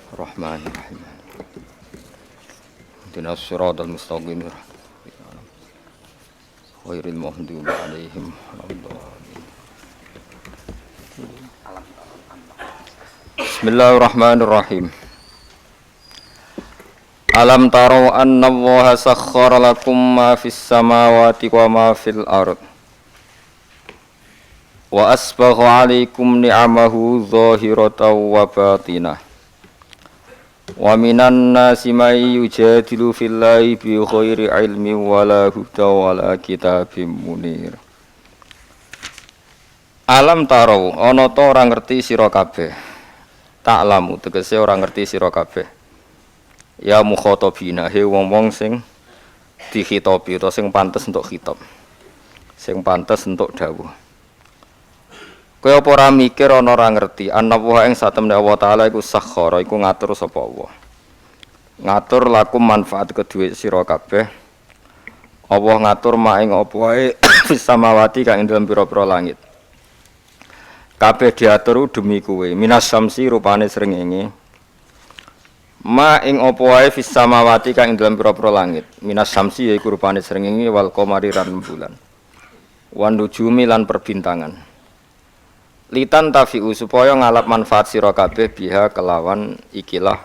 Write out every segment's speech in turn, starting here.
Bismillahirrahmanirrahim. Ihdinas siratal mustaqim. Ghairil maghdubi 'alaihim waladdallin. Bismillahirrahmanirrahim. Alam taro anna Allaha sakhkhara lakum ma fis samawati wa ma fil ard. Wa asbagha 'alaikum ni'amahu zahiratan wa batinah. Wa minan nasi may yujadilu fillahi bi ghairi ilmi wala huda wala kitabim munir. Alam taro ana ta ora ngerti sira kabeh. Ta'lamu tegese ora ngerti sira kabeh. Ya mukhatabina he wong-wong sing dikhitobi utawa sing pantes untuk khitab. Sing pantes untuk dawuh. Kaya apa ora mikir ana ora ngerti ana wa ing satemene Allah taala iku sakhara iku ngatur sapa Allah. Ngatur lakum manfaat kedue sira kabeh. Allah ngatur mak ing apa wae fis samawati kang ing dalem pira-pira langit. Kabeh diatur demi kuwe. Minas syamsi rupane srengenge. Ma ing apa wae fis samawati kang ing dalem pira-pira langit. Minas syamsi yaiku rupane srengenge wal qamari lan bulan. Wan nujumi lan perbintangan. Litan tafi'u supaya ngalap manfaat sira kabeh biha kelawan ikilah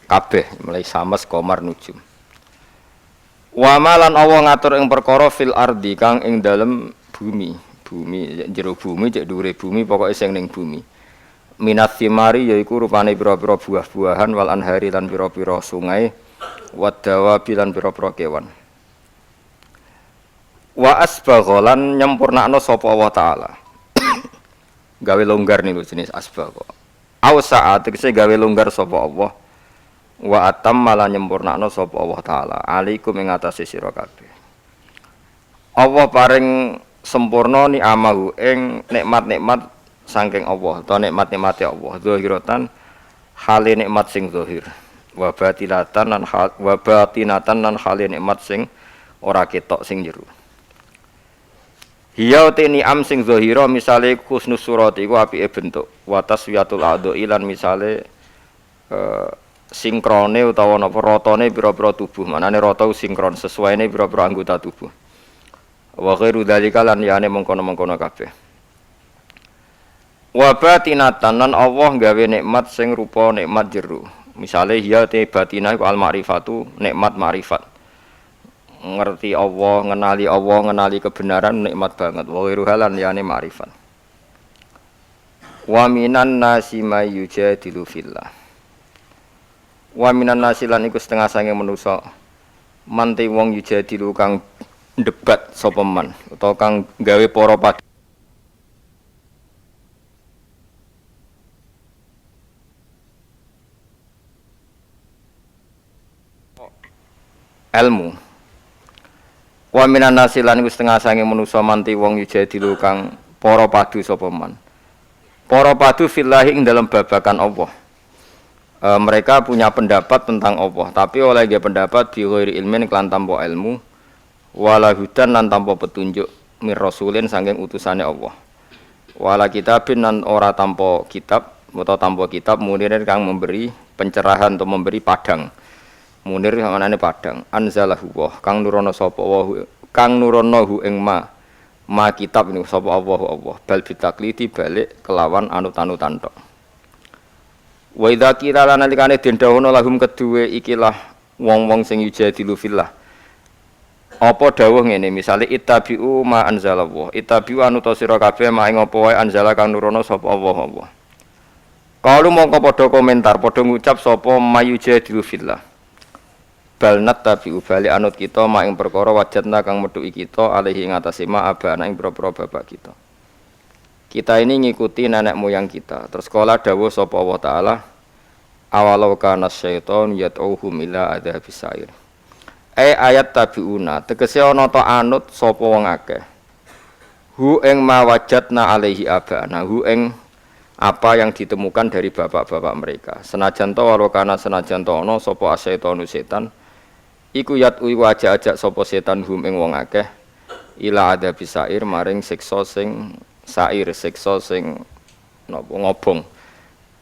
kabeh mulai sames qamar nujum. Wa malan Allah ngatur ing perkara fil ardi kang ing dalem bumi jero bumi cek dhuwure bumi pokoke sing ning bumi. Minat thimari yaiku rupane pira-pira buah-buahan wal anhari lan pira-pira sungai wadawabi lan pira-pira kewan. Wa asbaghalan nyempurnakno sapa Allah taala. Gawe longgar niku jenis asbagh. Ausa'a tegese gawe longgar sapa Allah. Wa atamma lan nyempurnakno sapa Allah taala alaikum ing atase sira kabeh. Allah paring sempurna ni amahu ing nikmat-nikmat saking Allah utawa nikmat-nikmate Allah zahiratan hale nikmat sing zahir wa batinatan lan hale nikmat sing ora ketok sing jero. Hiya te ni'am sing zahira misale husnus surat iku apike bentuk wa taswiyatul a'dha'i lan misale sinkrone utawa napa ratane pira-pira tubuh manane rata sinkron sesuaine pira-pira anggota tubuh wa ghairu dzalika lan yane mengkono-mengkono kabeh wa batinatan lan Allah gawe nikmat sing rupa nikmat jero misale hiya te batinah iku al ma'rifatu nikmat ma'rifat ngerti Allah, ngenali kebenaran nikmat banget. Wa ghairuhalan yani ma'rifat. Wa minan nasi may yujadilu fillah. Wa minan nasi lan iku setengah sange manusa. Mante wong yujadilu kang debat sapa man utawa kang gawe para padha ilmu. Wa minan nasi lan iku setengah sange manusa manti wong yujadilu kang para padu sapa man. Para padu fillahi ing dalam babakan Allah. Mereka punya pendapat tentang Allah, tapi oleh dia pendapat bi ghairi ilmin kelan tanpa ilmu, wala hudan lan tanpa petunjuk mir rasulin saking utusane Allah. Wala kitabin lan ora tanpa kitab utawa tanpa kitab munirin kang memberi pencerahan atau memberi padang. Munir manane padang anzalahu wa kang nurono sapa wa kang nurono hu ing ma kitab niku sapa Allah bal bitakliti balik kelawan anut-anutan tok wa idza qila lan nalikane den dawuhna lahum kedue ikilah wong-wong sing yujadilu fillah apa dawuh ngene misale ittabi'u ma anzalallahu ittabi'u anut sira kabeh ma ing apa wae anzala kang nurono sapa Allah kalu mongko padha komentar padha ngucap sapa mayujadilu fillah bal nattabi'u bali anut kita mak ing perkara wajadna kang metuki kita alaihi ing atase ma abana ing propro bapak kita. Kita ini ngikuti nenek moyang kita. Terus kala dawuh sapa Allah taala awalau kana syaiton yad'uhum ila adzabis sa'ir. Ayat tabiuna tegese ana ta anut sapa wong akeh. Hu ing ma wajadna alaihi abana hu ing apa yang ditemukan dari bapak-bapak mereka. Senajan to walau kana senajan to ana sapa asyaitonu setan iku yatui wajah-ajak sapa setan hum ing wong akeh ila adzabis sa'ir maring siksa sing sair siksa sing napa ngobong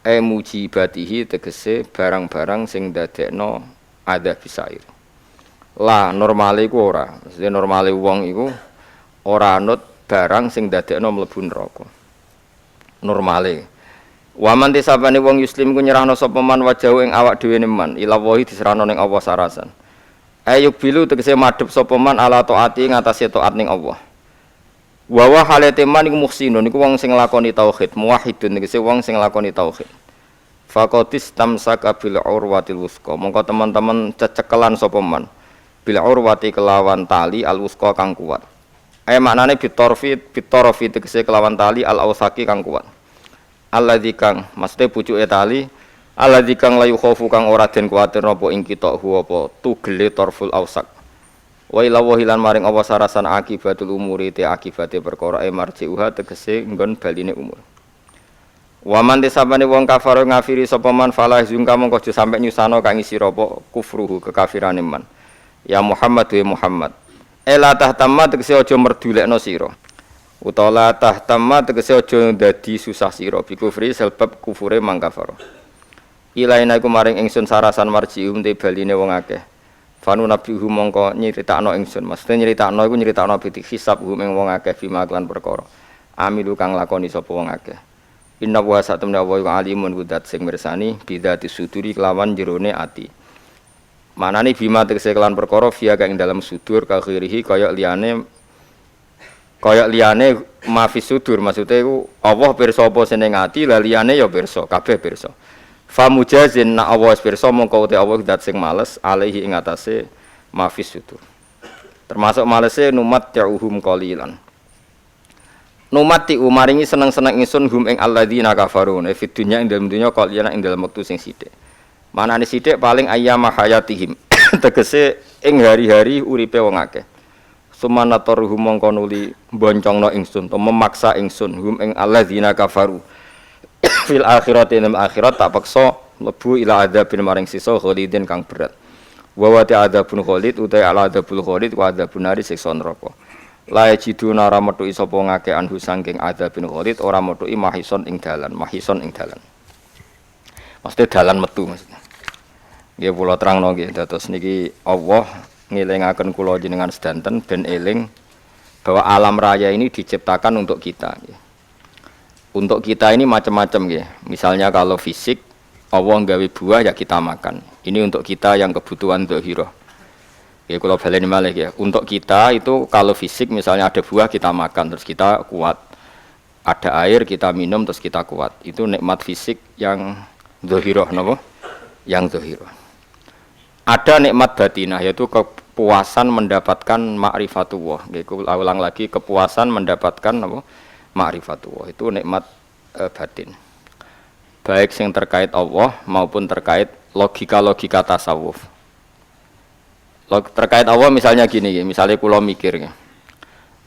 mujibatihi tegese barang-barang sing dadekno ada bisair. Lah normale iku ora. Mesti normale wong iku ora anut barang sing dadekno mlebu neraka. Normale. Waman tisabane wong muslim ku nyerahno sapa man wajahu ing awak dhewe man ila wahi diserahno ning Allah sarasan. Ayuk bilu tegese madhep sapa man ala taati ngatasé taat ning Allah. Wa wa halate man iku muhsinun iku wong sing nglakoni tauhid, muwahhidun tegese wong sing nglakoni tauhid. Faqatis tamsaka bil urwatil wusqa. Mongko teman-teman cecekelan sapa man bil urwati kelawan tali al wusqa kang kuat. Maknane bitorfi tegese kelawan tali al ausaki kang kuat. Alladzi kang mesti pucuke tali alladzi kang layu khofu kang ora den kuwatir napa ing kita apa tugele torful ausak. Wa ila wahilan maring apa sarasan akibatul umuri te akibate perkara marjiuha tegese nggon baline umur. Wa man tisabane wong kafir ngafiri sapa man falah zungka mongko aja sampe nyusano kang isi apa kufruhu kekafirane man. Ya Muhammad wa Muhammad. La tahtamma tegese aja merdulekno sira. Utawa la tahtamma tegese aja dadi susah sira bi kufri sebab kufure mang kafir. Ilaina iku maring ingsun sarasan marjium te baline wong akeh. Fanu nabihu mongko nyritakno ingsun. Maksudnya nyritakno iku nyritakno pitik hisab ing wong akeh bima lan perkara. Amilu kang lakoni sapa wong akeh. Inna wa satamna wa alimun kudat sing mirsani bidati suduri kelawan jerone ati. Manane bima tegese kelan perkara via kang dalam sudur ka khirihi kaya liyane mafis sudur maksude iku Allah pirsa apa seneng ati la liyane ya pirsa kabeh pirsa. Fa mujazin na Allah pirsa mongko te Allah dat sing males alaihi ing atase mafis sudur. Termasuk malese numat yauhum qalilan. Numati umaringi seneng-seneng ingsun hum ing alladzina kafaru ne fid dunya ing dalem dunya qalilan ing dalem wektu sing sithik. Manane sithik paling ayyama hayatihim tegese ing hari-hari uripe wong akeh. Sumanatorhum mongko nuli boncongno ingsun to memaksa ingsun hum ing alladzina kafaru fil akhirati ing akhirat tak paksa mlebu ila adzabin maring sisa khalidin kang berat. Wa wa ta'adzabun khalid utai ala adzabul khalid wa adzabun nari siksa neraka. La yajiduna ora metuki sapa ngake anhu saking adzabin khalid ora metuki mahison ing dalan. Maksudnya dalan metu maksudnya. Nggih kula terangno nggih dados niki Allah ngelingaken kula jenengan sedanten ben eling bahwa alam raya ini diciptakan untuk kita nggih. Untuk kita ini macam-macam nggih. Misalnya kalau fisik Allah nggawe buah ya kita makan. Ini untuk kita yang kebutuhan dzahirah. Ya kalau baleni malih ya. Untuk kita itu kalau fisik misalnya ada buah kita makan terus kita kuat. Ada air kita minum terus kita kuat. Itu nikmat fisik yang dzahirah napa? Yang dzahirah. Ada nikmat batinah yaitu kepuasan mendapatkan ma'rifatullah. Nggih ulang lagi kepuasan mendapatkan napa? Ma'rifatullah. Itu nikmat batin. Baik yang terkait Allah maupun terkait logika-logika tasawuf. Terkait Allah misalnya gini, misalnya kula mikir ya.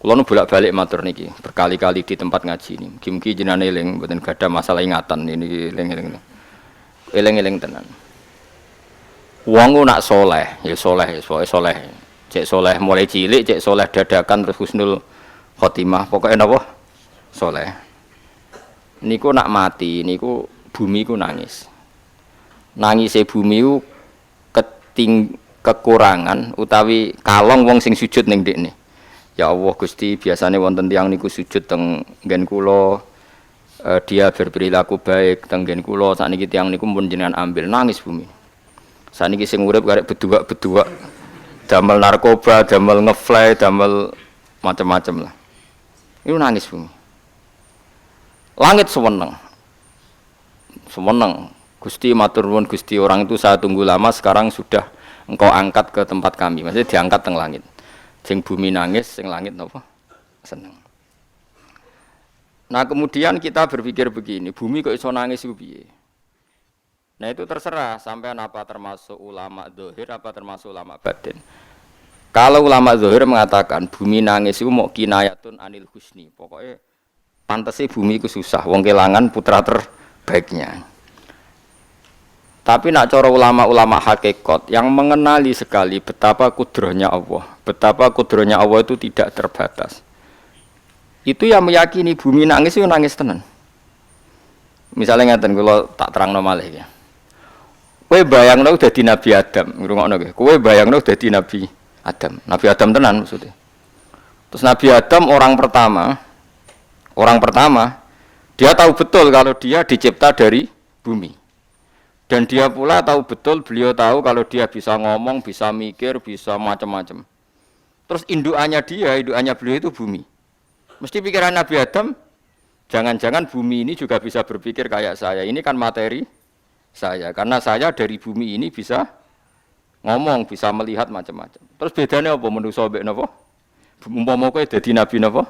Kula nu bolak-balik matur niki, berkali-kali di tempat ngaji ini. Mugi-mugi jenengan eling mboten gadah masalah ingatan ini eling-eling. Eling-eling tenan. Wong nak soleh, ya soleh, soleh. Cek soleh mulai cilik, cek soleh dadakan terus husnul khotimah. Pokoknya napa? Soleh. Niku nak mati, niku bumi ku nangis. Nangise bumi ku kekurangan utawi kalong wong sing sujud ning ndekne. Ya Allah Gusti, biasane wonten tiyang niku sujud teng nggen kula dia berperilaku baik teng nggen kula sakniki tiyang niku pun jenengan ambil nangis bumi. Sakniki sing urip karek bedua-bedua damel narkoba, damel ngefly, damel macam-macam lah. Itu nangis bumi. Langit seweneng. Seweneng. Gusti matur nuwun Gusti, orang itu saya tunggu lama sekarang sudah engkau angkat ke tempat kami. Maksudnya diangkat teng langit. Sing bumi nangis, sing langit napa? Seneng. Nah, kemudian kita berpikir begini, bumi kok iso nangis ku piye? Nah, itu terserah sampean apa termasuk ulama zahir apa termasuk ulama batin. Kalau ulama zahir mengatakan bumi nangis itu mau kinayatun anil husni. Pokoknya pantese bumi ku susah, wong kelangan putra terbaiknya. Tapi nak cara ulama-ulama hakikat yang mengenali sekali betapa kudrahnya Allah, betapa kudrahnya Allah itu tidak terbatas. Itu yang meyakini bumi nangis itu nangis tenan. Misalnya ngeten kula tak terangno malih ya. Kowe bayangno dadi Nabi Adam, ngrungokno nggih. Kowe bayangno dadi Nabi Adam. Nabi Adam tenan maksudnya. Terus Nabi Adam orang pertama dia tahu betul kalau dia dicipta dari bumi. Dan dia pula tahu betul, beliau tahu kalau dia bisa ngomong, bisa mikir, bisa macam-macam. Terus indukannya beliau itu bumi. Mesti pikiran Nabi Adam, jangan-jangan bumi ini juga bisa berpikir kayak saya. Ini kan materi saya, karena saya dari bumi ini bisa ngomong, bisa melihat macam-macam. Terus bedanya apa manusa mbek napa? Umpama kowe dadi nabi napa?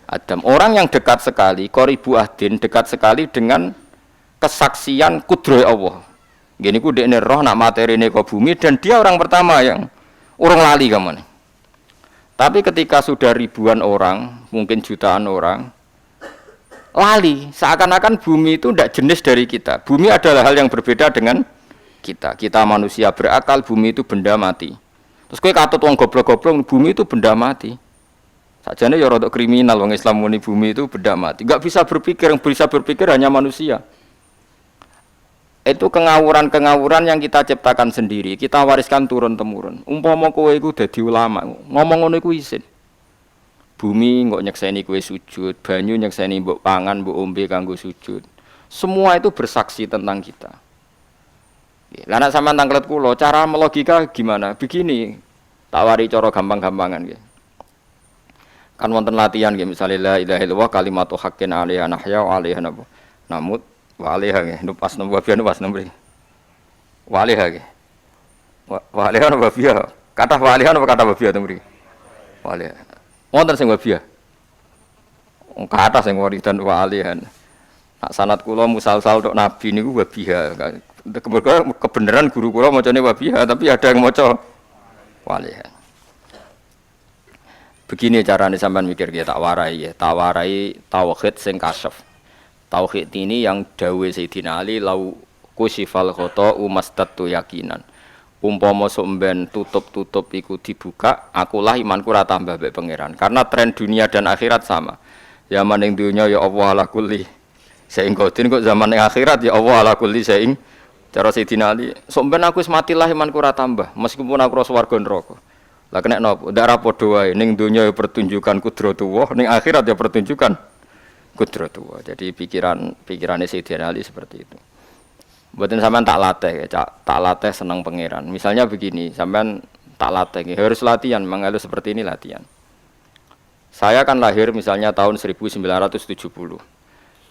Adam. Orang yang dekat sekali, qoribu ahdin, dekat sekali dengan kesaksian kudroh Allah. Gini ku dekne roh nak materine kok bumi dan dia orang pertama yang urung lali kamane. Tapi ketika sudah ribuan orang, mungkin jutaan orang, lali, seakan-akan bumi itu tidak jenis dari kita. Bumi adalah hal yang berbeda dengan kita. Kita manusia berakal, bumi itu benda mati. Terus kowe katut wong goblok-goblok, bumi itu benda mati. Sakjane ya rada kriminal wong Islam muni bumi itu benda mati. Enggak bisa berpikir, yang bisa berpikir hanya manusia. Itu kengawuran-kengawuran yang kita ciptakan sendiri, kita wariskan turun-temurun. Umpama kowe iku dadi ulama, ngomong ngono iku isin. Bumi kok nyekseni kowe sujud, banyu nyekseni mbok pangan, mbok ombe kanggo sujud. Semua itu bersaksi tentang kita. Lah nek sampean tanglet kula, cara melogika gimana? Begini, tak wari cara gampang-gampangan nggih. Kan wonten latihan nggih, misale la ilaha illallah kalimatu haqqin 'alaiha nahya wa 'alaiha namut wa 'alaiha nggih, nupas nomor biyen nupas nomor. Wa 'alaiha nggih. Wa 'alaiha napa biya? Kata wa 'alaiha napa kata biya to mriki? Wa 'alaiha. Wonten sing wabiah. Kata sing waridan wa 'alaiha. Nak sanad kula musal-sal tok nabi niku wabiah. Kebenaran guru kula macane wabiah, tapi ada yang maca wa 'alaiha. Begini caranya sampean mikir ya, tak warai tauhid sing kasyaf. Tauhid ini yang dawuh Sayyidina Ali lau kusifal khata'u mastatu yakinan. Umpama somben tutup-tutup iku dibuka, akulah imanku ora tambah mbek pangeran. Karena tren dunia dan akhirat sama. Zaman ning dunya ya Allah ala kulli saing qadir, kok zaman ning akhirat ya Allah ala kulli saing. Cara Sayyidina Ali, somben aku wis matilah imanku ora tambah, meskipun aku ora swarga neraka. Lah kena napa? Ndak ra padha wae. Ning donya ya pertunjukan kudratullah, ning akhirat ya pertunjukan kudratullah. Jadi pikirane Sayyidina Ali seperti itu. Mboten sampean tak latih, tak latih seneng pangeran. Misalnya begini, sampean tak latih, harus latihan, mengalu seperti ini latihan. Saya kan lahir misalnya tahun 1970.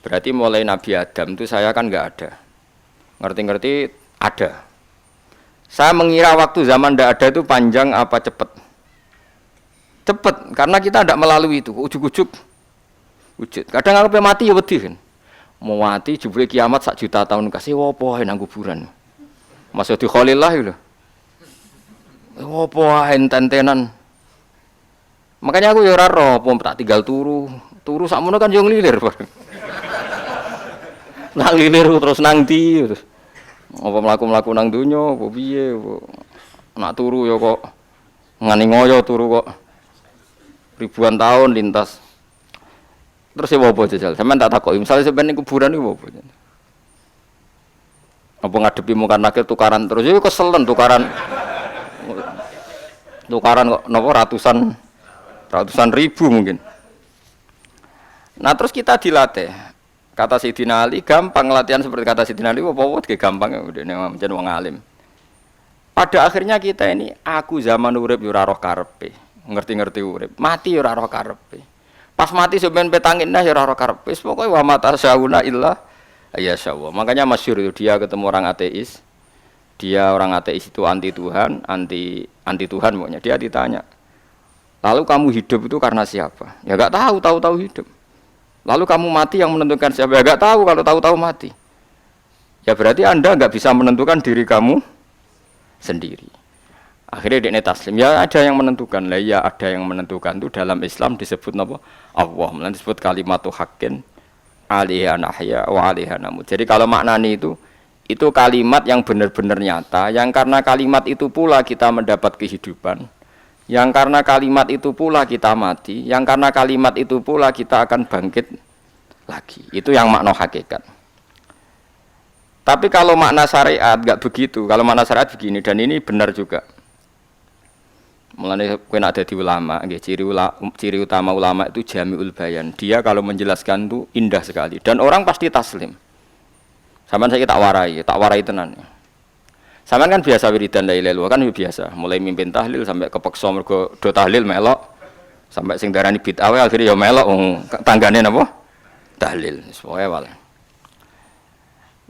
Berarti mulai Nabi Adam itu saya kan enggak ada. Ngerti-ngerti ada. Saya mengira waktu zaman tidak ada itu panjang apa cepat? Cepat, karena kita tidak melalui itu. Ujuk-ujuk wujud. Kadang aku mati ya wedi kan. Mau mati jebule kiamat 1 juta tahun kasih opo ae nang kuburan. Masuk di Khalillah lho. Opo ae enten-tenan. Makanya aku ya ora ro, tak tinggal turu sakmono kan yo nglilir. Nang lilir terus nang ndi terus. Apa mlaku-mlaku nang donya apa piye nak turu ya kok ngani ngoyo turu kok ribuan tahun lintas. Terus ya apa jajal? Sampeyan tak takoki, misale sampeyan ning kuburan iku apa? Apa ngadepi mungkar nakir tukaran terus ya keselen tukaran kok napa ratusan ribu mungkin. Nah, terus kita dilatih. Kata Sayyidina Ali, gampang latihan seperti kata Sayyidina Ali, apa-apa gampang udah macam wong alim. Pada akhirnya kita ini, aku zaman urip yo ora roh karepe, ngerti-ngerti urip, mati yo ora roh karepe. Pas mati sampean petangin dah yo ora roh karepe, pokoke wa mata sauna illa ya Allah. Makanya masyhur itu dia ketemu orang ateis. Dia orang ateis itu anti Tuhan, anti Tuhan pokoknya. Dia ditanya, "Lalu kamu hidup itu karena siapa?" Ya enggak tahu hidup. Lalu kamu mati yang menentukan siapa? Ya enggak tahu, kalau tahu-tahu mati. Ya berarti Anda enggak bisa menentukan diri kamu sendiri. Akhirnya dia taslim. Ya ada yang menentukan. Lah ya ada yang menentukan itu dalam Islam disebut apa? Allah. Disebut kalimatu haqqin 'alaiha nahya wa 'alaiha namut. Jadi kalau maknanya itu kalimat yang benar-benar nyata, yang karena kalimat itu pula kita mendapat kehidupan. Yang karena kalimat itu pula kita mati, yang karena kalimat itu pula kita akan bangkit lagi. Itu yang makna hakikat. Tapi kalau makna syariat enggak begitu. Kalau makna syariat begini dan ini benar juga. Mulane kowe nek dadi ulama, nggih ciri utama ulama itu jami'ul bayan. Dia kalau menjelaskan itu indah sekali dan orang pasti taslim. Sampeyan saiki tak warai tenan. Sampeyan kan biasa wiridan la ilaha illallah kan biasa, mulai mimpin tahlil sampai kepeksa mergo do tahlil melok, sampai sing darani bid'ah akhirnya ya melok tanggane napa? Tahlil. Pokoke wae.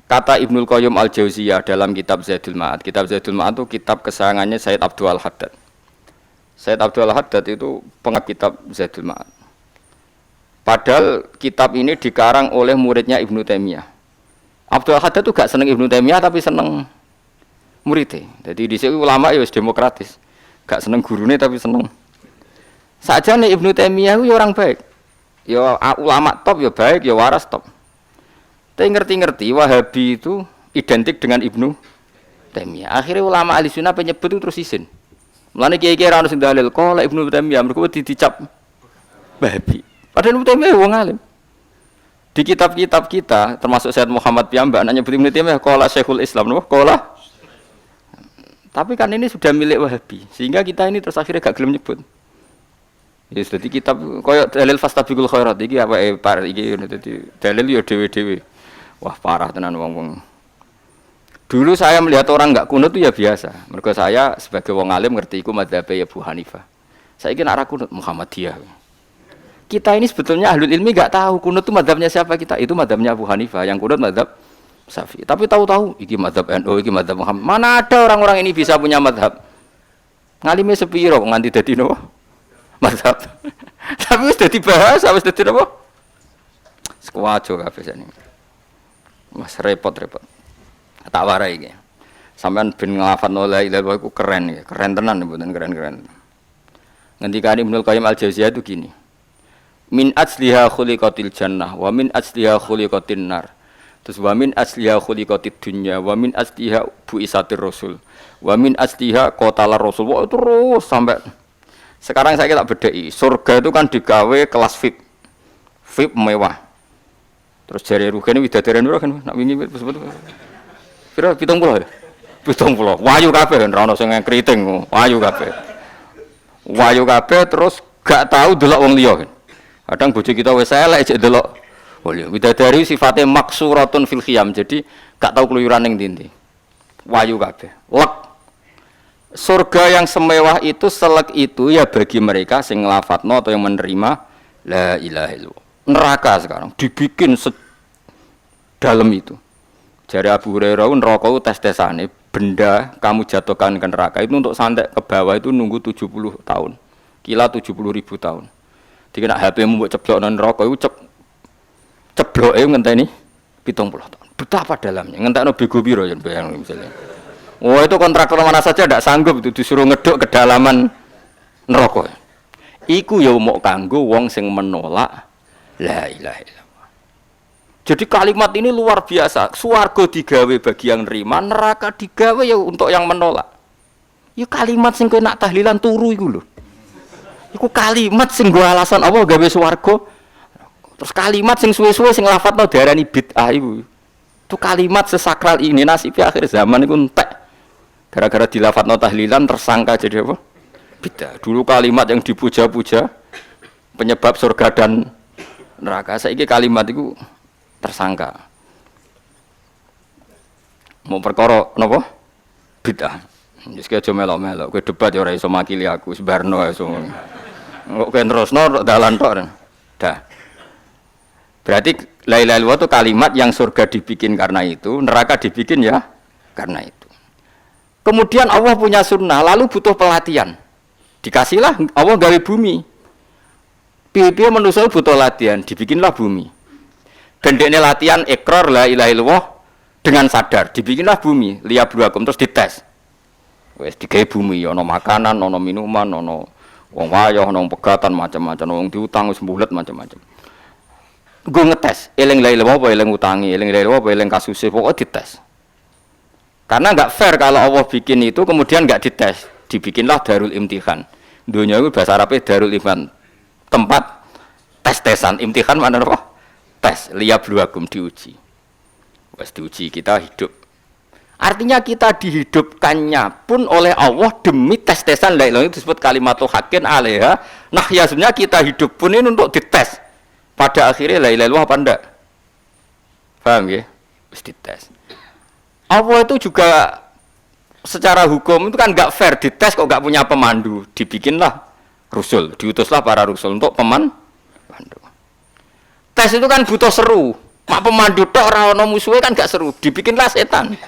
Kata Ibnul Qayyim Al-Jauziyah dalam kitab Zadul Ma'ad. Kitab Zadul Ma'ad itu kitab kesayangannya Sayyid Abdul Al-Haddad. Sayyid Abdul Al-Haddad itu pengarang kitab Zadul Ma'ad. Padahal kitab ini dikarang oleh muridnya Ibnu Taimiyah. Abdul Al-Haddad itu gak seneng Ibnu Taimiyah tapi seneng muridnya. Jadi di sini ulama ya demokratis. Gak seneng gurune tapi seneng. Saja nih Ibnu Taimiyah itu orang baik. Ya ulama top ya baik, ya waras top. Tapi ngerti-ngerti Wahabi itu identik dengan Ibnu Taimiyah. Akhirnya ulama ahli sunnah penyebut itu terus isin. Mulane kiai-kiai ra ono sing dalil kok lek Ibnu Taimiyah mergo dicap Wahabi. Padahal Ibnu Taimiyah wong alim. Di kitab-kitab kita termasuk Syekh Muhammad piyambak nyebut Ibnu Taimiyah qala Syekhul Islam napa qala. Tapi kan ini sudah milik Wahabi sehingga kita ini terus akhirnya gak gelem nyebut. Ya dadi kitab koyo dalil fastabiqul khairat iki apa par iki dadi dalil yo dhewe-dhewe. Wah parah tenan wong-wong. Dulu saya melihat orang enggak kunut itu ya biasa. Mergo saya sebagai wong alim ngerti iku madzhab Abu Hanifah. Saiki nek ora kunut Muhammadiyah. Kita ini sebetulnya ahlul ilmi enggak tahu kunut itu madzhabnya siapa kita. Itu madzhabnya Abu Hanifah, yang kunut madzhab Syafi'i. Tapi tahu-tahu iki madzhab NU, iki madzhab Muhammad. Mana ada orang-orang ini bisa punya madzhab. Ngalime sepiro nganti dadi no madzhab. Tapi wis dadi bahasa, wis dadi apa? Sekuajo kabeh sene. Mas repot-repot. Tak warai iki. Sampeyan ben nglafadzno la ilaha illallah iku keren ya, keren tenan mboten keren-keren. Ngendikane Ibnu Qayyim Al-Jauziyah itu gini. Min asliha khuliqatil jannah wa min asliha khuliqatin nar. Terus wa min asliha khuliqatid dunya wa min asliha buisatir rasul. Wa min asliha qatalar rasul. Wah, terus sampai sekarang saya tak bedai. Surga itu kan digawe kelas VIP. VIP mewah. Terus jari rugane widadaren ora kan nak wingi sebut. Pira 70 ya? 70. Wayu kabeh ora ono sing kriting, wayu kabeh. Wayu kabeh terus gak tahu delok wong liya. Kadang bojo kita wis elek jek delok. Widadari sifatnya maksuratun fil khiyam. Jadi gak tahu keluyuran ning ndi. Wayu kabeh. Lek. Surga yang semewah itu selek itu ya bagi mereka sing nglafatno atau yang menerima la ilaha illallah. Neraka sekarang dibikin dalam itu. Jari Abu Hurairah neraka itu tes-tesane benda kamu jatuhkan ke neraka itu untuk sampai ke bawah itu nunggu 70 tahun. Kila 70.000 tahun. Dikira HP-mu mbok ceblokno neraka itu cebloke ngenteni 70 tahun. Betapa dalamnya. Ngentekno bego piro yen bayang misalnya. Oh itu kontraktor mana saja tidak sanggup itu disuruh ngeduk kedalaman neraka. Iku ya mau kanggo wong sing menolak la ilaha illallah. Jadi kalimat ini luar biasa. Swarga digawe bagi yang nerima, neraka digawe ya untuk yang menolak. Ya kalimat sing kowe nak tahlilan turu iku lho. Iku kalimat sing nggo alasan apa gawe swarga. Terus kalimat sing suwe-suwe sing lafadzno diarani bid'ah iku. Itu kalimat sesakral ini nasibnya akhir zaman iku entek. Gara-gara dilafadzno tahlilan tersangka jadi apa? Bid'ah. Dulu kalimat yang dipuja-puja penyebab surga dan neraka. Saiki kalimat itu tersangka. Mau perkara napa? Bid'ah. Wis aja melok-melok, kowe debat ya ora iso makili aku, sebarno iso. Kok kowe terusno dalan tok. Dah. Berarti la ilaha illallah itu kalimat yang surga dibikin karena itu, neraka dibikin ya karena itu. Kemudian Allah punya sunnah, lalu butuh pelatihan. Dikasihlah Allah gawe bumi. Piye-piye manusia butuh latihan, dibikinlah bumi. Gendekne latihan ikrar la ilaha illallah dengan sadar, dibikinlah bumi, liyabluwakum terus dites. Wes digawe bumi, ana makanan, ana minuman, ana wong wayah, ana pegatan macam-macam, wong diutang wis mbulet macam-macam. Gue ngetes, eling la ilaha illallah apa eling utangi, eling la ilaha illallah apa eling kasuse, pokoknya dites. Karena enggak fair kalau Allah bikin itu kemudian enggak dites, dibikinlah darul imtihan. Dunia itu bahasa Arabnya darul imtihan. Tempat tes-tesan, imtihan mana apa? Tes, liyabluwakum diuji. Wes diuji kita hidup. Artinya kita dihidupkannya pun oleh Allah demi tes-tesan la ilaha itu disebut kalimatu haqqin alaiha. Nah, ya sebenarnya kita hidup pun ini untuk dites. Pada akhirnya la ilaha illallah apa enggak? Paham ya? Wis dites. Allah itu juga secara hukum itu kan enggak fair, dites kok enggak punya pemandu. Dibikinlah rusul, diutuslah para rusul untuk pemandu. Tes itu kan butuh seru. Mak pemandu tok ora ono musuhe kan enggak seru. Dibikinlah setan.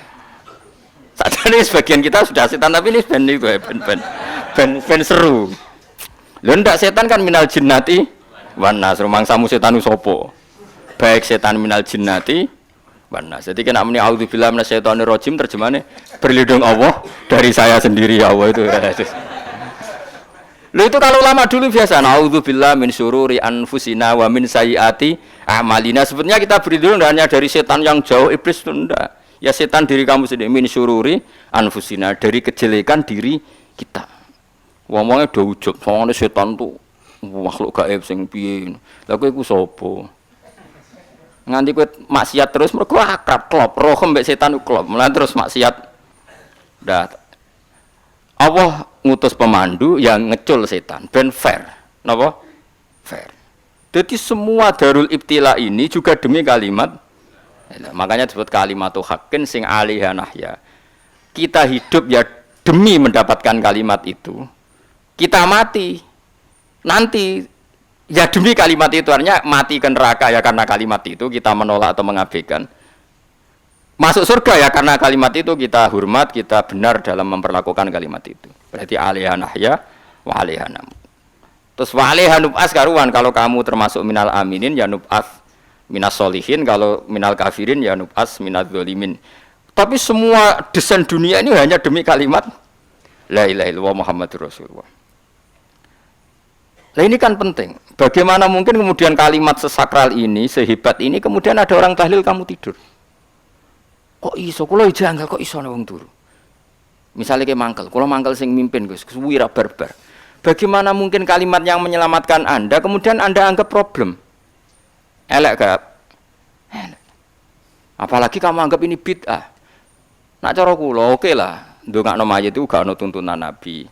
Sadane sebagian kita sudah setan tapi ini ben itu ya, ben seru. Lho ndak setan kan minal jinnati wan nas, rumangsamu setanu sapa? Baik setan minal jinnati wan nas. Jadi kena muni auzubillahi minasyaitonir rajim terjemahane berlindung Allah dari saya sendiri ya Allah itu. Lho itu kalau lama dulu biasa auzubillahi min syururi anfusina wa min sayyiati a'malina. Sebenarnya kita berlindung hanya dari setan yang jauh, iblis itu enggak. Ya setan diri kamu sendiri, min syururi anfusina, dari kejelekan diri kita. Wong-wonge do ujug, soalnya setan tuh makhluk gaib sing piye. Lah kowe iku sapa? Nganti kowe maksiat terus mergo akrab klop, roh mbek setan klop. Mulane terus maksiat. Dah Allah ngutus pemandu yang ngecul setan, ben fair. Napa? Fair. Jadi semua darul ibtila ini juga demi kalimat. Makanya disebut kalimatu haqqin sing alaiha nahya. Kita hidup ya demi mendapatkan kalimat itu. Kita mati nanti ya demi kalimat itu, artinya mati ke neraka ya karena kalimat itu kita menolak atau mengabaikan. Masuk surga ya karena kalimat itu kita hormat, kita benar dalam memperlakukan kalimat itu. Berarti alaiha nahya wa alaiha nam. Terus wa alaiha nub'as karuan, kalau kamu termasuk minal aminin ya nub'as minas solihin, kalau minal kafirin ya nub'as minaz zalimin. Tapi semua desain dunia ini hanya demi kalimat la ilaha illallah Muhammadur Rasulullah. Nah ini kan penting. Bagaimana mungkin kemudian kalimat sesakral ini, sehebat ini, kemudian ada orang tahlil kamu tidur. Kok iso? Kula janggal kok iso wong turu. Misalnya kayak mangkel, kula mangkel sing mimpin Gus, suwi ra barbar. Bagaimana mungkin kalimat yang menyelamatkan Anda kemudian Anda anggap problem? Elek gak? Elek. Apalagi kamu anggap ini bid'ah. Nak cara kula oke lah, ndongakno mayit itu gak ono tuntunan Nabi.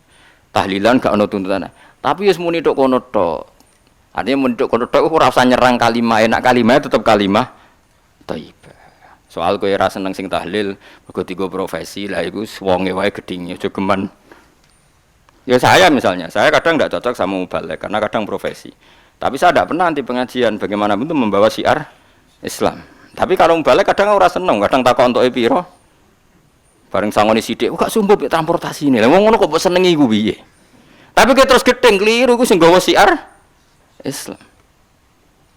Tahlilan gak ono tuntunan. Tapi wis muni tok kono tok. Artinya muni tok kono tok ora usah nyerang kalimah, enak kalimah tetep kalimah thayyibah. Soal kowe ora seneng sing tahlil, mergo tiga profesi lah iku wonge wae gedhinge aja geman. Ya saya misalnya, saya kadang enggak cocok sama mubalek karena kadang profesi. Tapi saya tidak pernah anti pengajian, bagaimana itu membawa syiar Islam. Tapi kalau balik kadang orang seneng, kadang takut untuk piro. Bareng sangoni sidik, kok sumpah transportasi ini. Lah wong ngono kok mbok senengi iku piye? Tapi kita terus gedeng keliru iku sing nggawa syiar Islam.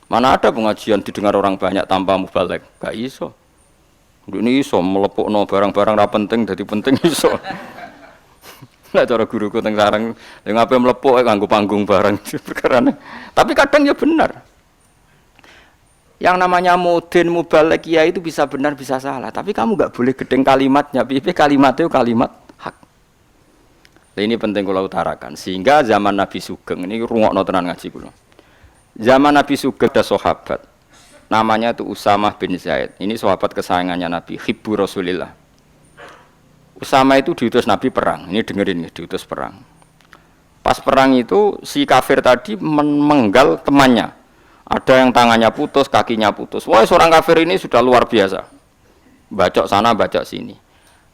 Mana ada pengajian didengar orang banyak tanpa mubalek? Gak iso. Ini iso melepukno barang-barang ra penting dadi penting iso. Lah cara guruku teng sareng lha ngapain mlepuk nganggo panggung barang perkarane. Tapi kadang ya benar. Yang namanya mudin mubalek ya itu bisa benar bisa salah, tapi kamu enggak boleh gedeng kalimatnya. Piye kalimatnya kalimat hak. Nah, ini penting kula utarakan sehingga zaman Nabi Sugeng ini rungokno tenan ngaji kula. Zaman Nabi Sugeng ada sahabat namanya itu Usamah bin Zaid. Ini sahabat kesayangannya Nabi, hibbu Rasulillah. Usama itu diutus Nabi perang. Ini dengerin ya, diutus perang. Pas perang itu si kafir tadi menggal temannya. Ada yang tangannya putus, kakinya putus. Wah, seorang kafir ini sudah luar biasa. Bacok sana, bacok sini.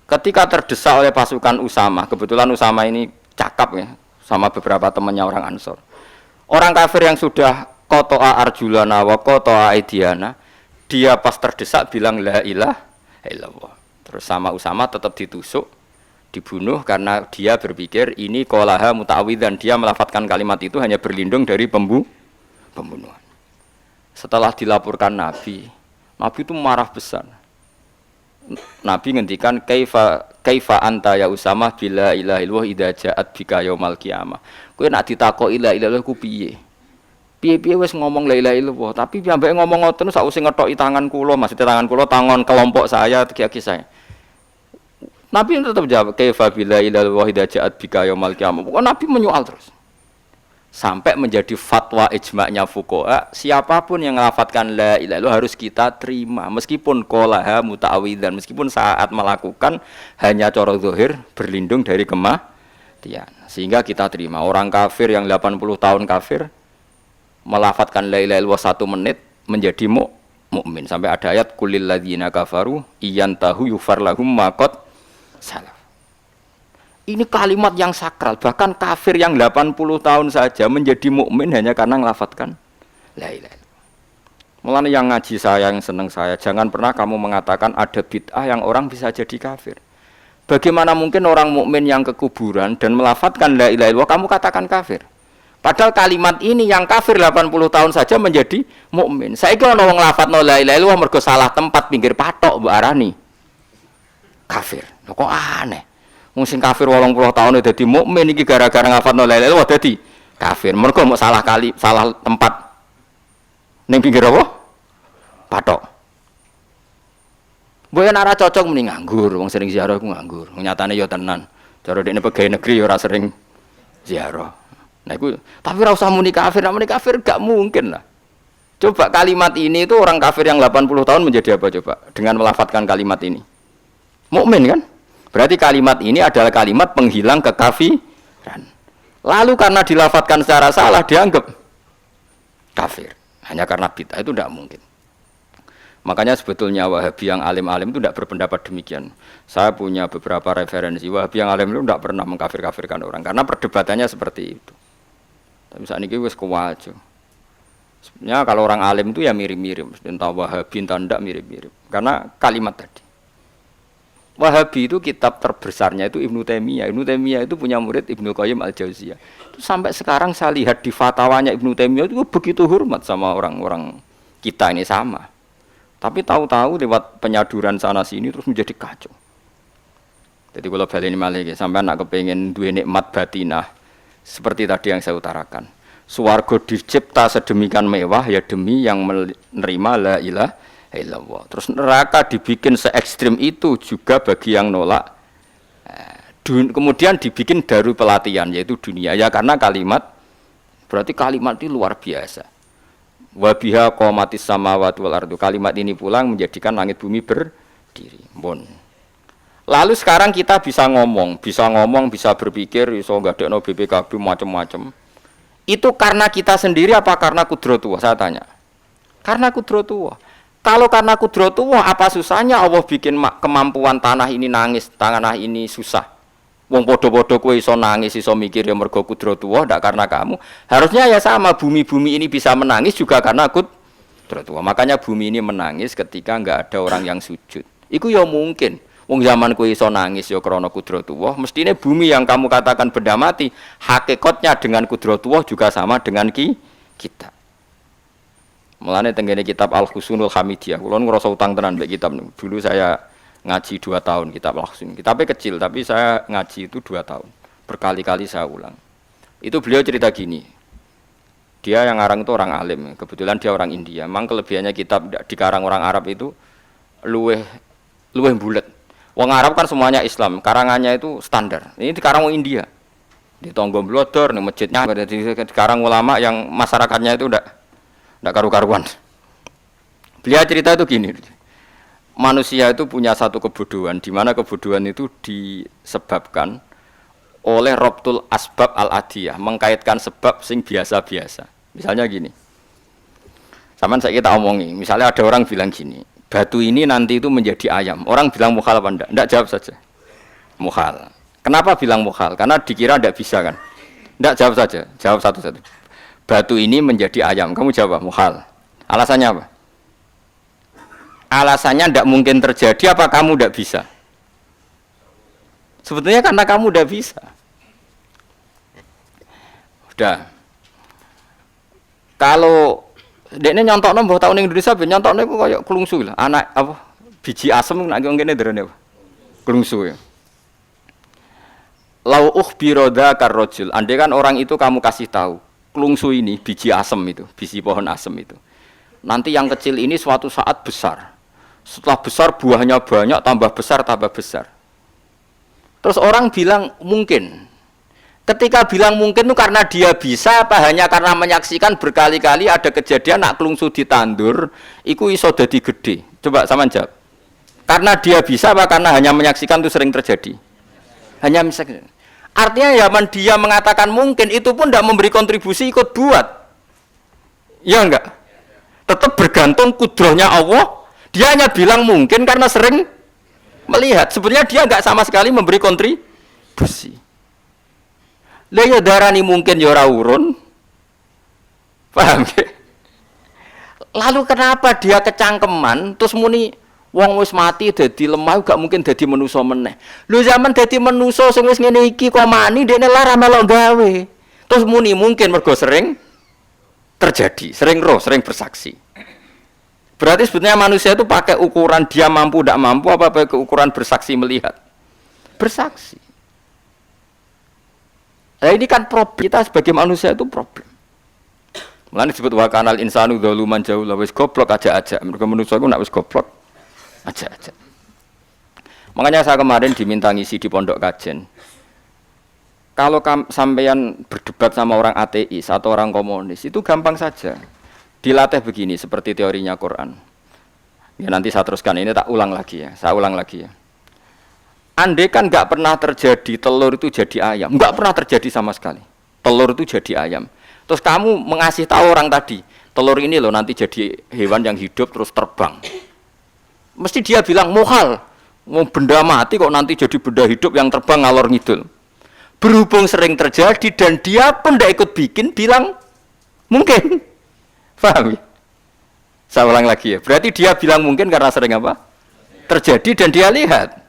Ketika terdesak oleh pasukan Usama, kebetulan Usama ini cakap ya, sama beberapa temannya orang Ansor. Orang kafir yang sudah qata'a arjulana wa qata'a aidiana, dia pas terdesak bilang la ilaha illallah. Terus sama Usama tetap ditusuk, dibunuh karena dia berpikir ini qolaha muta'awwidzan, dia melafadzkan kalimat itu hanya berlindung dari pembunuhan. Setelah dilaporkan Nabi itu marah besar. Nabi ngendikan kaifa anta ya Usama bila ilaha illallah idza ja'at bika yaumal qiyamah. Kowe nek ditakoki la ilaha illallah ku piye? Piye-piye wis ngomong la ilaha illallah, tapi ambek ngomong ngoten sak usih ngethoki tangan kula, maksudnya tangan kula tangan kelompok saya, kaki saya. Nabi tetap jawab kaifa bila ilaha illallah idza ja'at bika yaumal qiyamah. Pokoknya Nabi menyoal terus. sampai menjadi fatwa ijma'nya fuqaha, siapapun yang melafadzkan la ilaha illallah harus kita terima meskipun qolaha muta'awidzan, meskipun saat melakukan hanya cara zahir berlindung dari kematian, sehingga kita terima. Orang kafir yang 80 tahun kafir melafadzkan la ilaha illallah 1 menit menjadi mukmin, sampai ada ayat kulil ladzina kafaru iyantahu yufar lahum ma qad salaf. Ini kalimat yang sakral, bahkan kafir yang 80 tahun saja menjadi mukmin hanya karena melafadzkan la ilaha illallah. Mulane yang ngaji saya, yang seneng saya, jangan pernah kamu mengatakan ada bid'ah yang orang bisa jadi kafir. Bagaimana mungkin orang mukmin yang ke kuburan dan melafadzkan la ilaha illallah kamu katakan kafir? Padahal kalimat ini yang kafir 80 tahun saja menjadi mukmin. Saiki ana wong nglafadzno la ilaha illallah mergo salah tempat pinggir patok mbok arani kafir. Kok aneh. Wong sing kafir 80 tahun dadi mukmin iki gara-gara ngafalno la ilaha illallah dadi kafir. Mergo mau salah tempat ning pinggir apa? Patok. Boyo nek ora cocok muni nganggur, wong sering ziarah ku nganggur. Nyatane ya tenan. Cara dekne pegawai negeri ya ora sering ziarah. Nah iku tapi ora usah muni kafir, nek muni kafir gak mungkin lah. Coba kalimat ini itu orang kafir yang 80 tahun menjadi apa coba dengan melafadzkan kalimat ini? Mukmin kan? Berarti kalimat ini adalah kalimat penghilang kekafiran. Lalu karena dilafadzkan secara salah dianggap kafir. Hanya karena bid'ah itu tidak mungkin. Makanya sebetulnya Wahabi yang alim-alim itu tidak berpendapat demikian. Saya punya beberapa referensi Wahabi yang alim itu tidak pernah mengkafir-kafirkan orang. Karena perdebatannya seperti itu. Tapi saat ini wis kuwajo. Sebenarnya kalau orang alim itu ya mirip-mirip. Entah Wahabi entah tidak mirip-mirip. Karena kalimat tadi. Wahabi itu kitab terbesarnya itu Ibnu Taimiyah. Ibnu Taimiyah itu punya murid Ibnu Qayyim Al-Jauziyah. Itu sampai sekarang saya lihat di fatwanya Ibnu Taimiyah itu begitu hormat sama orang-orang kita ini sama. Tapi tahu-tahu lewat penyaduran sana sini terus menjadi kacau. Jadi kalau baleni malih sampai nak kepengin duwe nikmat batinah seperti tadi yang saya utarakan. Swarga dicipta sedemikian mewah ya demi yang menerima la ilaha illallah. Terus neraka dibikin se ekstrim itu juga bagi yang nolak. Kemudian dibikin daru pelatihan yaitu dunia ya karena kalimat berarti kalimat itu luar biasa. Wa biha qamatis samawati wal ardu. Kalimat ini pulang menjadikan langit bumi berdiri. Bon. Lalu sekarang kita bisa ngomong, bisa berpikir, iso ngadekno BPKB macam-macam. Itu karena kita sendiri apa karena kudratullah? Saya tanya. Karena kudratullah. Kalau karena kudratullah, apa susahnya Allah bikin kemampuan tanah ini nangis, tanah ini susah. Wong podo-podo kowe iso nangis, iso mikir ya mergo kudratullah, ndak karena kamu. Harusnya ya sama, bumi-bumi ini bisa menangis juga karena kudratullah. Makanya bumi ini menangis ketika enggak ada orang yang sujud. Iku ya mungkin. Wong zaman kowe iso nangis ya krana kudratullah, mestine bumi yang kamu katakan benda mati, hakikatnya dengan kudratullah juga sama dengan kita. Mulane tenggene kitab Al-Husunul Hamidiyah, kula ngrasa utang tenan mbek kitab niku. Dulu saya ngaji 2 tahun kitab Al-Husun. Kitabnya kecil tapi saya ngaji itu 2 tahun. Berkali-kali saya ulang. Itu beliau cerita gini. Dia yang ngarang itu orang alim, kebetulan dia orang India. Memang kelebihannya kitab dikarang orang Arab itu luweh bulet. Wong Arab kan semuanya Islam, karangannya itu standar. Ini dikarang wong India. Di Tonggo Blodor, di masjidnya, dikarang ulama yang masyarakatnya itu udah tidak karu-karuan. Beliau cerita itu gini, manusia itu punya satu kebodohan, di mana kebodohan itu disebabkan oleh robtul asbab al-adiyah, mengkaitkan sebab sing biasa-biasa. Misalnya gini, sama saya kita omongi, misalnya ada orang bilang gini, batu ini nanti itu menjadi ayam. Orang bilang mukhal apa enggak? Enggak, jawab saja. Mukhal. Kenapa bilang mukhal? Karena dikira enggak bisa kan? Enggak, jawab saja. Jawab satu-satu. Batu ini menjadi ayam. Kamu jawab mukhal. Alasannya apa? Alasannya tidak mungkin terjadi apa kamu tidak bisa? Sebetulnya karena kamu tidak bisa. Udah. Kalau dekne nyontokno mbah taun ning Indonesia ben nyontokno iku koyo klungsu lho. Anak apa biji asem nek ngene derene apa? Klungsu ya. Lau ukhbiro dzakar rajul. Andai kan orang itu kamu kasih tahu klungsu ini biji asem itu, biji pohon asem itu. Nanti yang kecil ini suatu saat besar. Setelah besar buahnya banyak, tambah besar, tambah besar. Terus orang bilang mungkin. Ketika bilang mungkin itu karena dia bisa apa hanya karena menyaksikan berkali-kali ada kejadian nak kelungsu ditandur, iku iso dadi gede. Coba sama jawab. Karena dia bisa apa karena hanya menyaksikan itu sering terjadi? Hanya menyaksikan. Artinya zaman dia mengatakan mungkin itu pun tidak memberi kontribusi ikut buat. Ya enggak? Tetap bergantung kudrahnya Allah. Dia hanya bilang mungkin karena sering melihat. Sebenarnya dia enggak sama sekali memberi kontribusi. Lah ya darani mungkin ya ora urun. Paham ya? Lalu kenapa dia kecangkeman terus muni wong wis mati dadi lemah gak mungkin dadi manusa meneh. Lho zaman dadi manusa sing wis ngene iki kok mani dene lara melok gawe. Terus muni mungkin mergo sering terjadi, sering roh, sering bersaksi. Berarti sebetulnya manusia itu pakai ukuran dia mampu tidak mampu apa pakai ukuran bersaksi melihat. Bersaksi. Nah ini kan problem kita sebagai manusia itu problem. Mulane disebut wa kanal insanu dzaluman jahula wis goblok aja-aja. Mergo manusia iku nek wis goblok aja-aja. Makanya saya kemarin diminta ngisi di pondok kajen. Kalau sampeyan berdebat sama orang ateis atau orang komunis itu gampang saja. Dilatih begini seperti teorinya Quran. Ya nanti saya teruskan ini tak ulang lagi ya. Saya ulang lagi ya. Andai kan nggak pernah terjadi telur itu jadi ayam, nggak pernah terjadi sama sekali. Telur itu jadi ayam. Terus kamu mengasih tahu orang tadi, telur ini loh nanti jadi hewan yang hidup terus terbang. Mesti dia bilang muhal, mau benda mati kok nanti jadi benda hidup yang terbang ngalor ngidul. Berhubung sering terjadi dan dia pun tidak ikut bikin, bilang mungkin. Paham ya? Saya ulang lagi ya. Berarti dia bilang mungkin karena sering apa? Terjadi dan dia lihat.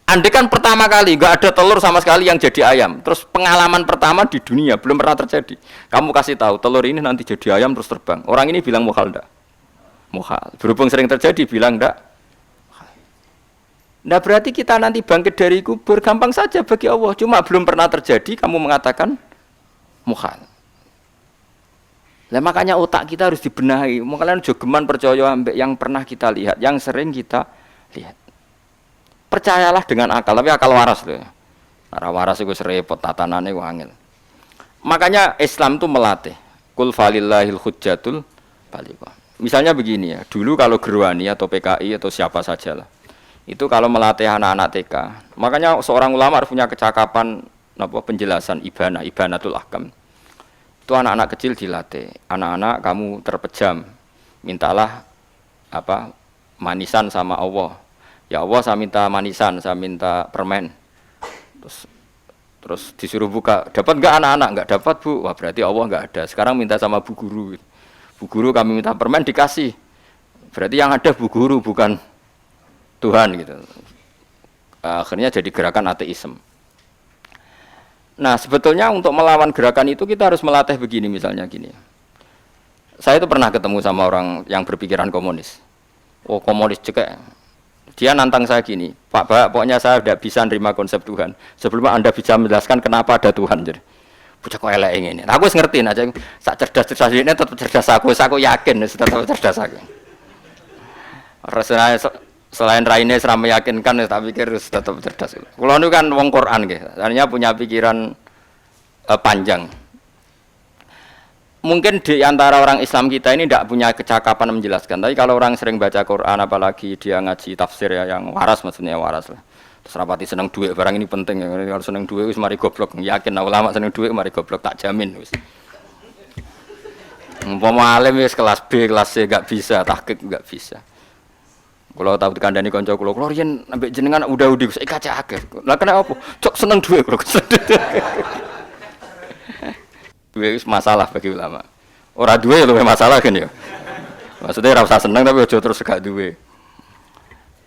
Andai kan pertama kali nggak ada telur sama sekali yang jadi ayam, terus pengalaman pertama di dunia belum pernah terjadi. Kamu kasih tahu telur ini nanti jadi ayam terus terbang. Orang ini bilang muhal enggak? Muhal. Berhubung sering terjadi bilang enggak? Nah berarti kita nanti bangkit dari kubur gampang saja bagi Allah. Cuma belum pernah terjadi kamu mengatakan muhal. Nah makanya otak kita harus dibenahi. Makanya jogeman percaya ambek yang pernah kita lihat, yang sering kita lihat. Percayalah dengan akal, tapi akal waras loh. Arah waras itu serempet tatanannya wangil. Makanya Islam itu melatih. Kul falillahil hujjatul balighah. Misalnya begini ya, dulu kalau Gerwani atau PKI atau siapa saja lah, itu kalau melatih anak-anak TK, makanya seorang ulama harus punya kecakapan penjelasan ibanatul ahkam. Itu anak-anak kecil dilatih. Anak-anak kamu terpejam, mintalah manisan sama Allah. Ya Allah saya minta manisan, saya minta permen. Terus disuruh buka, dapat enggak anak-anak? Enggak dapat Bu. Wah berarti Allah enggak ada. Sekarang minta sama Bu Guru. Bu Guru kami minta permen dikasih. Berarti yang ada Bu Guru bukan Tuhan gitu. Akhirnya jadi gerakan ateisme. Nah sebetulnya untuk melawan gerakan itu kita harus melatih begini misalnya gini. Saya itu pernah ketemu sama orang yang berpikiran komunis. Oh komunis cekek. Dia nantang saya gini, Pak, pokoknya saya tidak bisa menerima konsep Tuhan. Sebelum Anda bisa menjelaskan kenapa ada Tuhan. Jadi, bocah kok elek ini. Nah, aku ngerti aja, sak cerdas-cerdas ini tetap cerdas aku yakin tetap cerdas aku. Rasanya selain raine seram meyakinkan, tak pikir tetap cerdas. Kalau itu kan wong Quran gitu, artinya punya pikiran panjang. Mungkin di antara orang Islam kita ini tidak punya kecakapan menjelaskan. Tapi kalau orang sering baca Quran, apalagi dia ngaji tafsir ya, yang waras maksudnya waras lah. Terus rapati seneng duit barang ini penting. Kalau seneng duit wis mari goblok. Yakin ulama seneng duit mari goblok tak jamin wis. Umpama alim wis kelas B, kelas C enggak bisa, tahqiq enggak bisa. Kalau tahu dikandani kanca kula riyen ambek jenengan udah-udi wis kaca akeh. Lah kena apa? Cok seneng duit kula. Duit masalah bagi ulama. Ora duwe luwih masalah kan ya. Maksudnya ora usah seneng tapi aja terus gak duwe.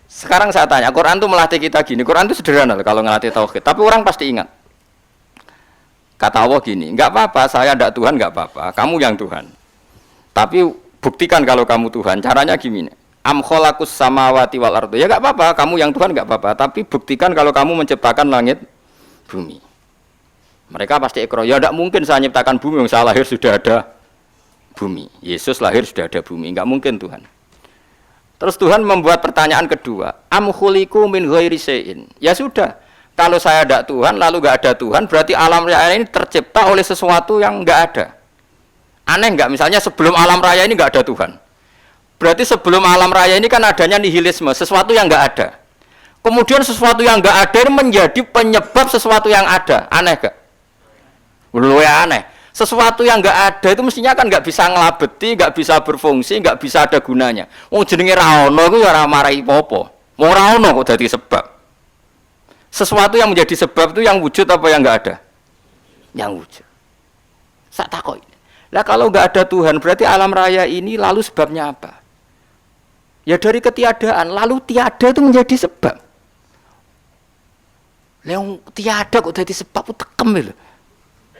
Sekarang saya tanya, Quran itu melatih kita gini. Quran itu sederhana kalau ngelatih tauhid, tapi orang pasti ingat. Kata Allah gini, enggak apa-apa, saya ndak Tuhan enggak apa-apa, kamu yang Tuhan. Tapi buktikan kalau kamu Tuhan. Caranya gimana? Am khalaqus samawati wal ardi. Ya enggak apa-apa, kamu yang Tuhan enggak apa-apa, tapi buktikan kalau kamu menciptakan langit bumi. Mereka pasti ikrar, ya tidak mungkin saya menciptakan bumi, yang saya lahir sudah ada bumi. Yesus lahir sudah ada bumi, enggak mungkin Tuhan. Terus Tuhan membuat pertanyaan kedua, am khuliqu min ghairi syai'in. Ya sudah, Kalau saya ada Tuhan, lalu nggak ada Tuhan, berarti alam raya ini tercipta oleh sesuatu yang nggak ada. Aneh nggak? Misalnya sebelum alam raya ini nggak ada Tuhan. Berarti sebelum alam raya ini kan adanya nihilisme, sesuatu yang nggak ada. Kemudian sesuatu yang nggak ada ini menjadi penyebab sesuatu yang ada. Aneh nggak? Belum ya aneh. Sesuatu yang nggak ada itu mestinya kan nggak bisa ngelabeti, nggak bisa berfungsi, nggak bisa ada gunanya. Oh jenenge ra ono iku ya ora marai apa-apa. Mau ra ono kok dadi sebab. Sesuatu yang menjadi sebab itu yang wujud apa yang nggak ada? Yang wujud. Sak takoi. Lah kalau nggak ada Tuhan berarti alam raya ini lalu sebabnya apa? Ya dari ketiadaan, lalu tiada itu menjadi sebab. Yang tiada kok jadi sebab itu tekem lho.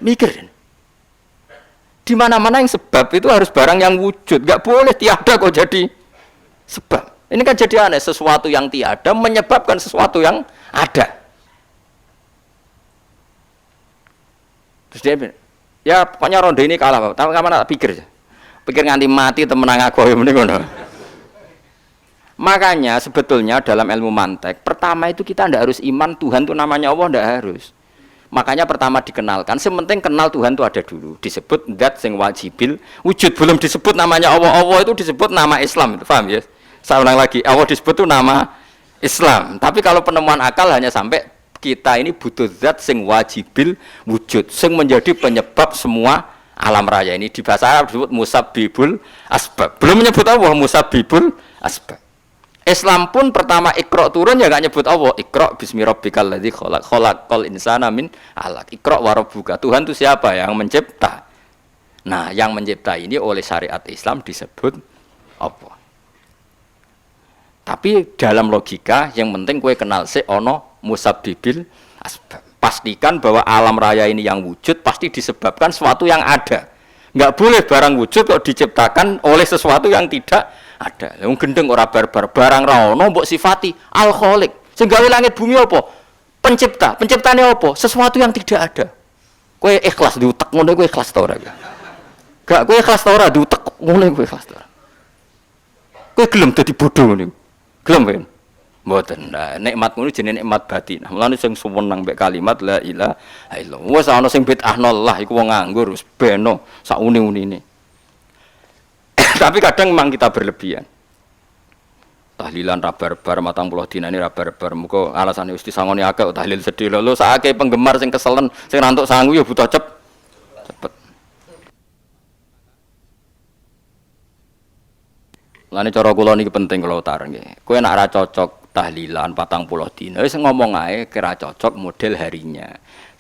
Mikir. Di mana-mana yang sebab itu harus barang yang wujud, nggak boleh tiada kok jadi sebab. Ini kan jadi aneh, sesuatu yang tiada menyebabkan sesuatu yang ada. Terus dia bilang, ya pokoknya ronde ini kalah, Pak. Tapi kapan tak pikir, pikir nganti mati temenang aku ya mending. Makanya sebetulnya dalam ilmu mantek, pertama itu kita tidak harus iman Tuhan itu namanya Allah, tidak harus. Makanya pertama dikenalkan, sementing kenal Tuhan itu ada dulu. Disebut zat sing wajibil wujud, belum disebut namanya Allah. Allah itu disebut nama Islam, itu paham ya? Saya ulang lagi, Allah disebut itu nama Islam. Tapi kalau penemuan akal hanya sampai kita ini butuh zat sing wajibil wujud, sing menjadi penyebab semua alam raya ini. Di bahasa Arab disebut musabbibul asbab. Belum menyebut Allah musabbibul asbab. Islam pun pertama Iqra turun ya enggak nyebut Allah. Iqra bismi rabbikal ladzi khalaq, khalaqal insana min 'alaq. Iqra wa rabbuka. Tuhan itu siapa? Yang mencipta. Nah, yang mencipta ini oleh syariat Islam disebut apa? Tapi dalam logika yang penting kowe kenal sik ana musabbibil asbab. Pastikan bahwa alam raya ini yang wujud pasti disebabkan sesuatu yang ada. Enggak boleh barang wujud kok diciptakan oleh sesuatu yang tidak ada. Wong gendeng ora barbar, barang ra ono mbok sifati al-khaliq. Sing gawe langit bumi apa? Pencipta. Penciptane apa? Sesuatu yang tidak ada. Kowe ikhlas diutek ngono kowe ikhlas ta ora? Gak kowe ikhlas ta ora diutek ngono kowe ikhlas ta ora? Kowe gelem dadi bodho ngene. Gelem kan? Mboten. Nah, nikmat ngono jenenge nikmat batin. Mulane sing suwenang mbek kalimat la ilaha illallah. Wes ana sing bid'ah nollah iku wong nganggur wis beno sak uni-unine. Tapi kadang memang kita berlebihan. Tahlilan rabar-bar matang puluh dina ini rabar-bar. Muka alasannya mesti sangoni akeh tahlil sedih lho. Saake penggemar sing keselen, sing rantuk sangu ya butuh cepet. Lane cara kula niki penting kula utaren nggih. Kowe nek ora cocok tahlilan 40 dina wis ngomong ae kira cocok model harinya.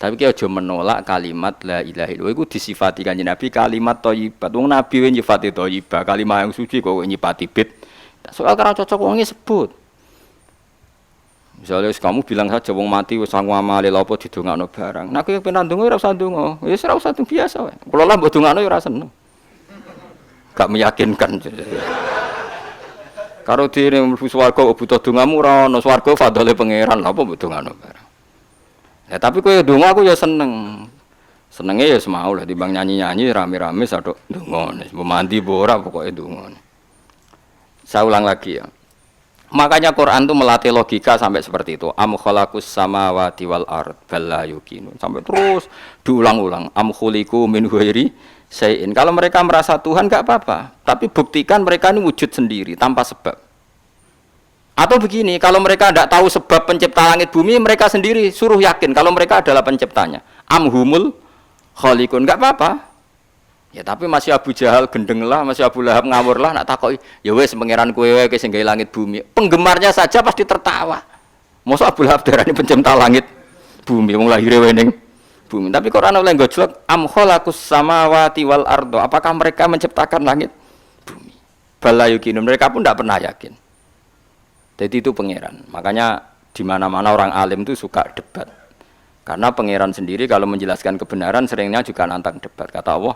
Tapi ki aja menolak kalimat la ilaha illallah iku disifati Kanjeng Nabi kalimat thayyibat. Wong Nabi wis nyifati thayyibah, kalimat yang suci kok nyifati bid. Soal kira cocok wong sebut. Misalnya kamu bilang saja wong mati wis sangu amale lha apa didongakno barang. Nek kowe pengen ndonga ora usah ndonga. Wis ora usah biasa wae. Kula lah mbok dongakno ya ora seneng. Gak meyakinkan. Karo dene mlebu swarga butuh dongamu ora ono swarga fadhole pangeran lha apa mbok dongakno barang. Ya tapi kowe donga aku ya seneng. Senenge ya semau lah timbang nyanyi-nyanyi rame-rame sadok donga. Wis mandi apa ora pokoke donga. Saya ulang lagi ya. Makanya Quran itu melatih logika sampai seperti itu. Am khalaqus samawati wal ard bal la yuqinun. Sampai terus diulang-ulang. Am khuliqu min ghairi syai'in. Kalau mereka merasa Tuhan enggak apa-apa, tapi buktikan mereka ini wujud sendiri tanpa sebab. Atau begini, kalau mereka tidak tahu sebab pencipta langit bumi, mereka sendiri suruh yakin kalau mereka adalah penciptanya. Amhumul khaliqun, enggak apa-apa. Ya tapi masih Abu Jahal gendeng lah, masih Abu Lahab ngawur lah, nak takoki, ya wes pangeran kowe wae sing gawe langit bumi. Penggemarnya saja pasti tertawa. Mosok Abu Lahab darani pencipta langit bumi, wong lahire wae ning bumi. Tapi Quran oleh gojlok am khalaqus samawati wal ardo. Apakah mereka menciptakan langit bumi? Bala yuqinun, mereka pun tidak pernah yakin. Jadi itu pangeran. Makanya di mana-mana orang alim itu suka debat. Karena pangeran sendiri kalau menjelaskan kebenaran seringnya juga nantang debat. Kata Allah,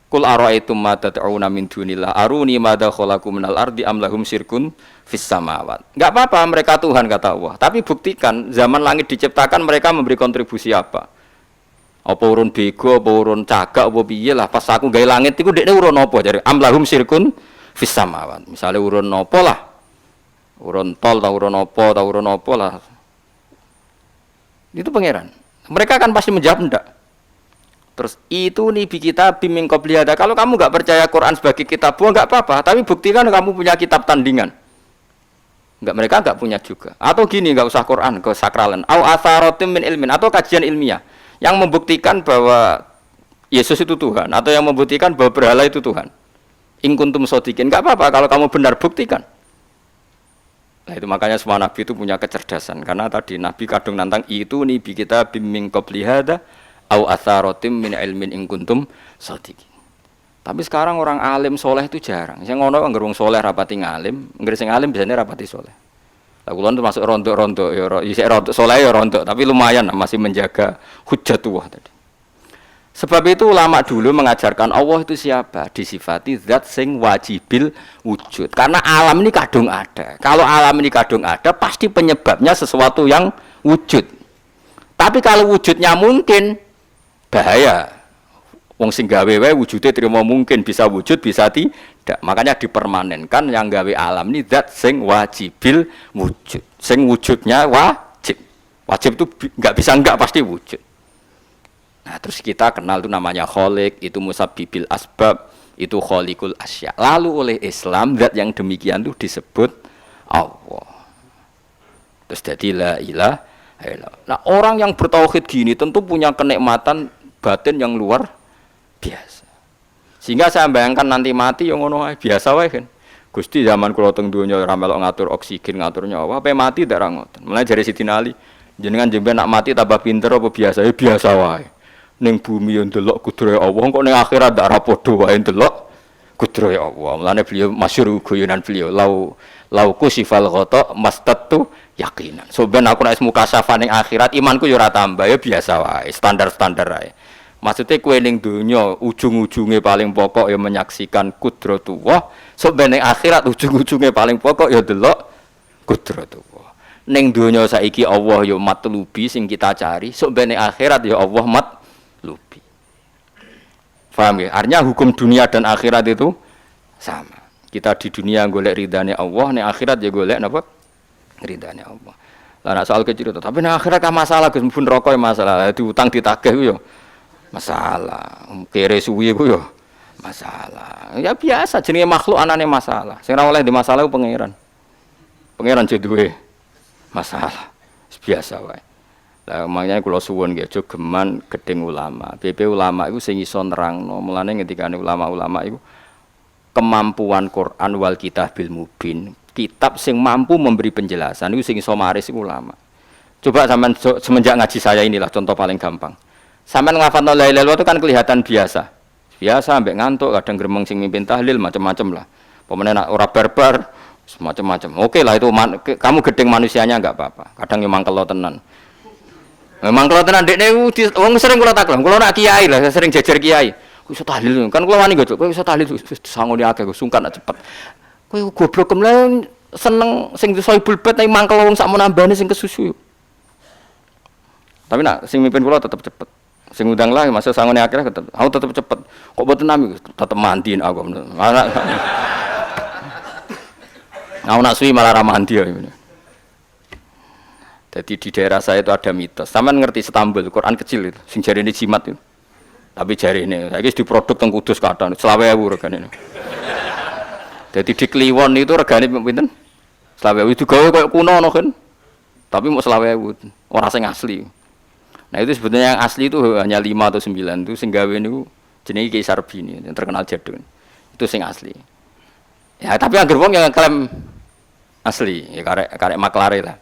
"Qul ara'aytum ma tad'una min dunillah aruni madza khalaqu minal ardi am lahum syirkun fis samawat." Enggak apa-apa mereka Tuhan kata Allah. Tapi buktikan zaman langit diciptakan mereka memberi kontribusi apa? Apa urun bego, apa urun cagak, apa piye lah pas aku gawe langit iku dekne urun apa jare am lahum syirkun fis samawat. Misale urun apa lah? Urun tol ta urun apa lah. Itu pangeran. Mereka kan pasti menjawab enggak. Terus itu nih kita biming qoblihada. Kalau kamu enggak percaya Quran sebagai kitab, enggak apa-apa, tapi buktikan kamu punya kitab tandingan. Enggak, mereka enggak punya juga. Atau gini, enggak usah Quran, ke sakralan. Au atharatim min ilmin, atau kajian ilmiah yang membuktikan bahwa Yesus itu Tuhan, atau yang membuktikan bahwa berhala itu Tuhan. In kuntum shodiqin, enggak apa-apa kalau kamu benar, buktikan. Nah itu makanya semua nabi itu punya kecerdasan, karena tadi nabi kadung nantang itu nih kita biming qoblihada au atharatim min ilmin in kuntum shodiqin. Tapi sekarang orang alim soleh itu jarang. Saya ngono anggere wong soleh rapati ngalim, anggere sing alim biasanya rapati soleh. Lah kula itu masuk rontok-rontok ya isih rontok soleh ya rontok, tapi lumayan masih menjaga hujjatullah tadi. Sebab itu ulama dulu mengajarkan Allah itu siapa? Disifati zat sing wajibil wujud. Karena alam ini kadung ada. Kalau alam ini kadung ada, pasti penyebabnya sesuatu yang wujud. Tapi kalau wujudnya mungkin, bahaya. Wong sing gawe wae wujude terima mungkin, bisa wujud, bisa tidak. Makanya dipermanenkan yang gawe alam ini zat sing wajibil wujud. Sing wujudnya wajib. Wajib itu enggak bisa enggak, pasti wujud. Nah, terus kita kenal itu namanya khaliq, itu musabbibil asbab, itu khaliqul asya. Lalu oleh Islam zat yang demikian itu disebut Allah. Terus jadi la ilaha illallah. Nah, orang yang bertauhid gini tentu punya kenikmatan batin yang luar biasa. Sehingga saya bayangkan nanti mati yang ngono biasa wae kan. Gusti zaman kula teng donya ora melok ngatur oksigen, ngatur nyawa, apa mati ndak ra ngoten. Mulane jare Sidin Ali, jenengan jemben nak mati tambah pinter apa biasa? Ya biasa wae. Ning bumi yo ndelok kudrahe Allah, kok ning akhirat ndak ra padha wae ndelok kudrahe Allah. Mulane beliau masyhur guyonan beliau, lau kusifal ghata mastatu yakinan. So ben aku nek mukasafah ning akhirat imanku yo ora tambah, ya biasa wae, standar-standar wae. Maksudnya kowe ning donya ujung-ujunge paling pokok ya menyaksikan kudratullah, so ben ning akhirat ujung-ujunge paling pokok ya ndelok kudratullah. Ning donya saiki Allah ya matlubi sing kita cari, so ben ning akhirat ya Allah lubi. Paham ya? Artinya hukum dunia dan akhirat itu sama. Kita di dunia golek ridane Allah, ning akhirat ya golek napa? Ridane Allah. Lah nek soal kecil itu, tapi ning akhirat ka masalah Gus, pun rokok masalah, diutang ditagih ku yo masalah. Kere suwi ku yo masalah. Ya biasa jenenge makhluk anane masalah. Sing ora oleh di masalah ku pangeran. Pangeran duwe masalah. Biasa wae. Lah makanya kula suwun nggih aja geman gedeng ulama. BP ulama iku sing iso nerangno. Mulane ngendikane ulama-ulama iku kemampuan Quran wal kitabil mubin. Kitab sing mampu memberi penjelasan iku sing iso maris iku ulama. Coba sampean semenjak ngaji saya inilah contoh paling gampang. Sampean ngafalno la ilaha illallah itu kan kelihatan biasa. Biasa ambek ngantuk, kadang gremeng sing mimpin tahlil macam-macam lah. Pemene nak ora barbar macam-macam. Oke lah itu kamu gedeng manusianya enggak apa-apa. Kadang yo mangkel tenan. Memang kalau tenan dekne wong sering kula takon, kula nak kiai lah, sering jejer kiai. Ku iso tahlil kan kula wani gojo, kowe iso tahlil sangone akeh kok sungkan cepet. Kowe goblok kemlen seneng sing soibul bet nek mangkel wong sak menambane sing kesusu. Tapi nak sing mimpin kula tetep cepet. Sing undang lah masuk sangone akeh tetep. Aku tetep cepet. Kok boten nami tetep mandiin aku. Aku nak suwi malah ra mandi ya. Jadi di daerah saya itu ada mitos. Sampeyan ngerti Istanbul, Quran kecil itu, sing jarine jimat itu. Tapi jarine saiki diproduk teng Kudus kathah 20.000 regane. Jadi di Kliwon itu regane pinten? 20.000 digawe koyo kuno ngono kan. Tapi mau 20.000, ora sing asli. Nah itu sebetulnya yang asli itu hanya 5 atau 9 itu sing gawe niku jenenge Ki Sarbini yang terkenal jadul. Itu sing asli. Ya tapi anggere wong yang klaim asli, ya karek maklare lah.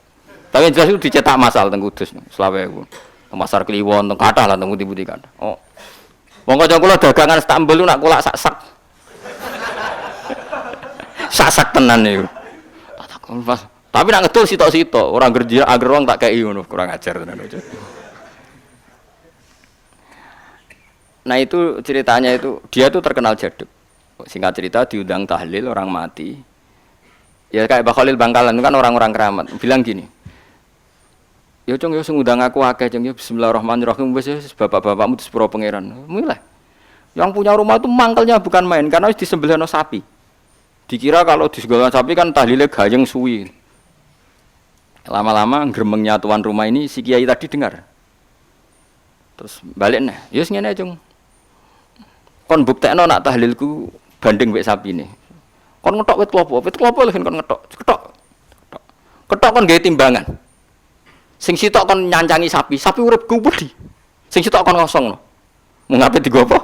Tapi jelas itu dicetak masal teng Kudus 20.000. Pasar Kliwon teng kathah lah teng pundi-pundi kathah. Oh. Wong kanca kula dagangan Istanbul nak kulak sak-sak. Sak-sak tenan niku. Tapi nak ngedul sitok-sitok, ora gerjira ager wong tak kei ngono, kurang ajar tenan aja. Nah itu ceritanya itu, dia tuh terkenal jaduk. Singkat cerita diundang tahlil orang mati. Ya kayak Pak Khalil Bangkalan itu kan orang-orang keramat. Bilang gini, ya cung ya sing ngundang aku akeh cung ya bismillahirrahmanirrahim wis bapak-bapakmu di sepuro pangeran. Mulai. Yang punya rumah itu mangkelnya bukan main karena wis disembelihno sapi. Dikira kalau disembelihno sapi kan tahlile gayeng suwi. Lama-lama gremengnya tuan rumah ini si kiai tadi dengar. Terus balik nih, yus ngene cung. Kon buktekno nak tahlilku banding mbek sapine. Kon ngetok wit klopo lho kon ngetok. Ketok kon gawe timbangan. Sing sitok kon nyancangi sapi urip gubedi. Sing sitok kon kosong no. Mung ngape digo apa?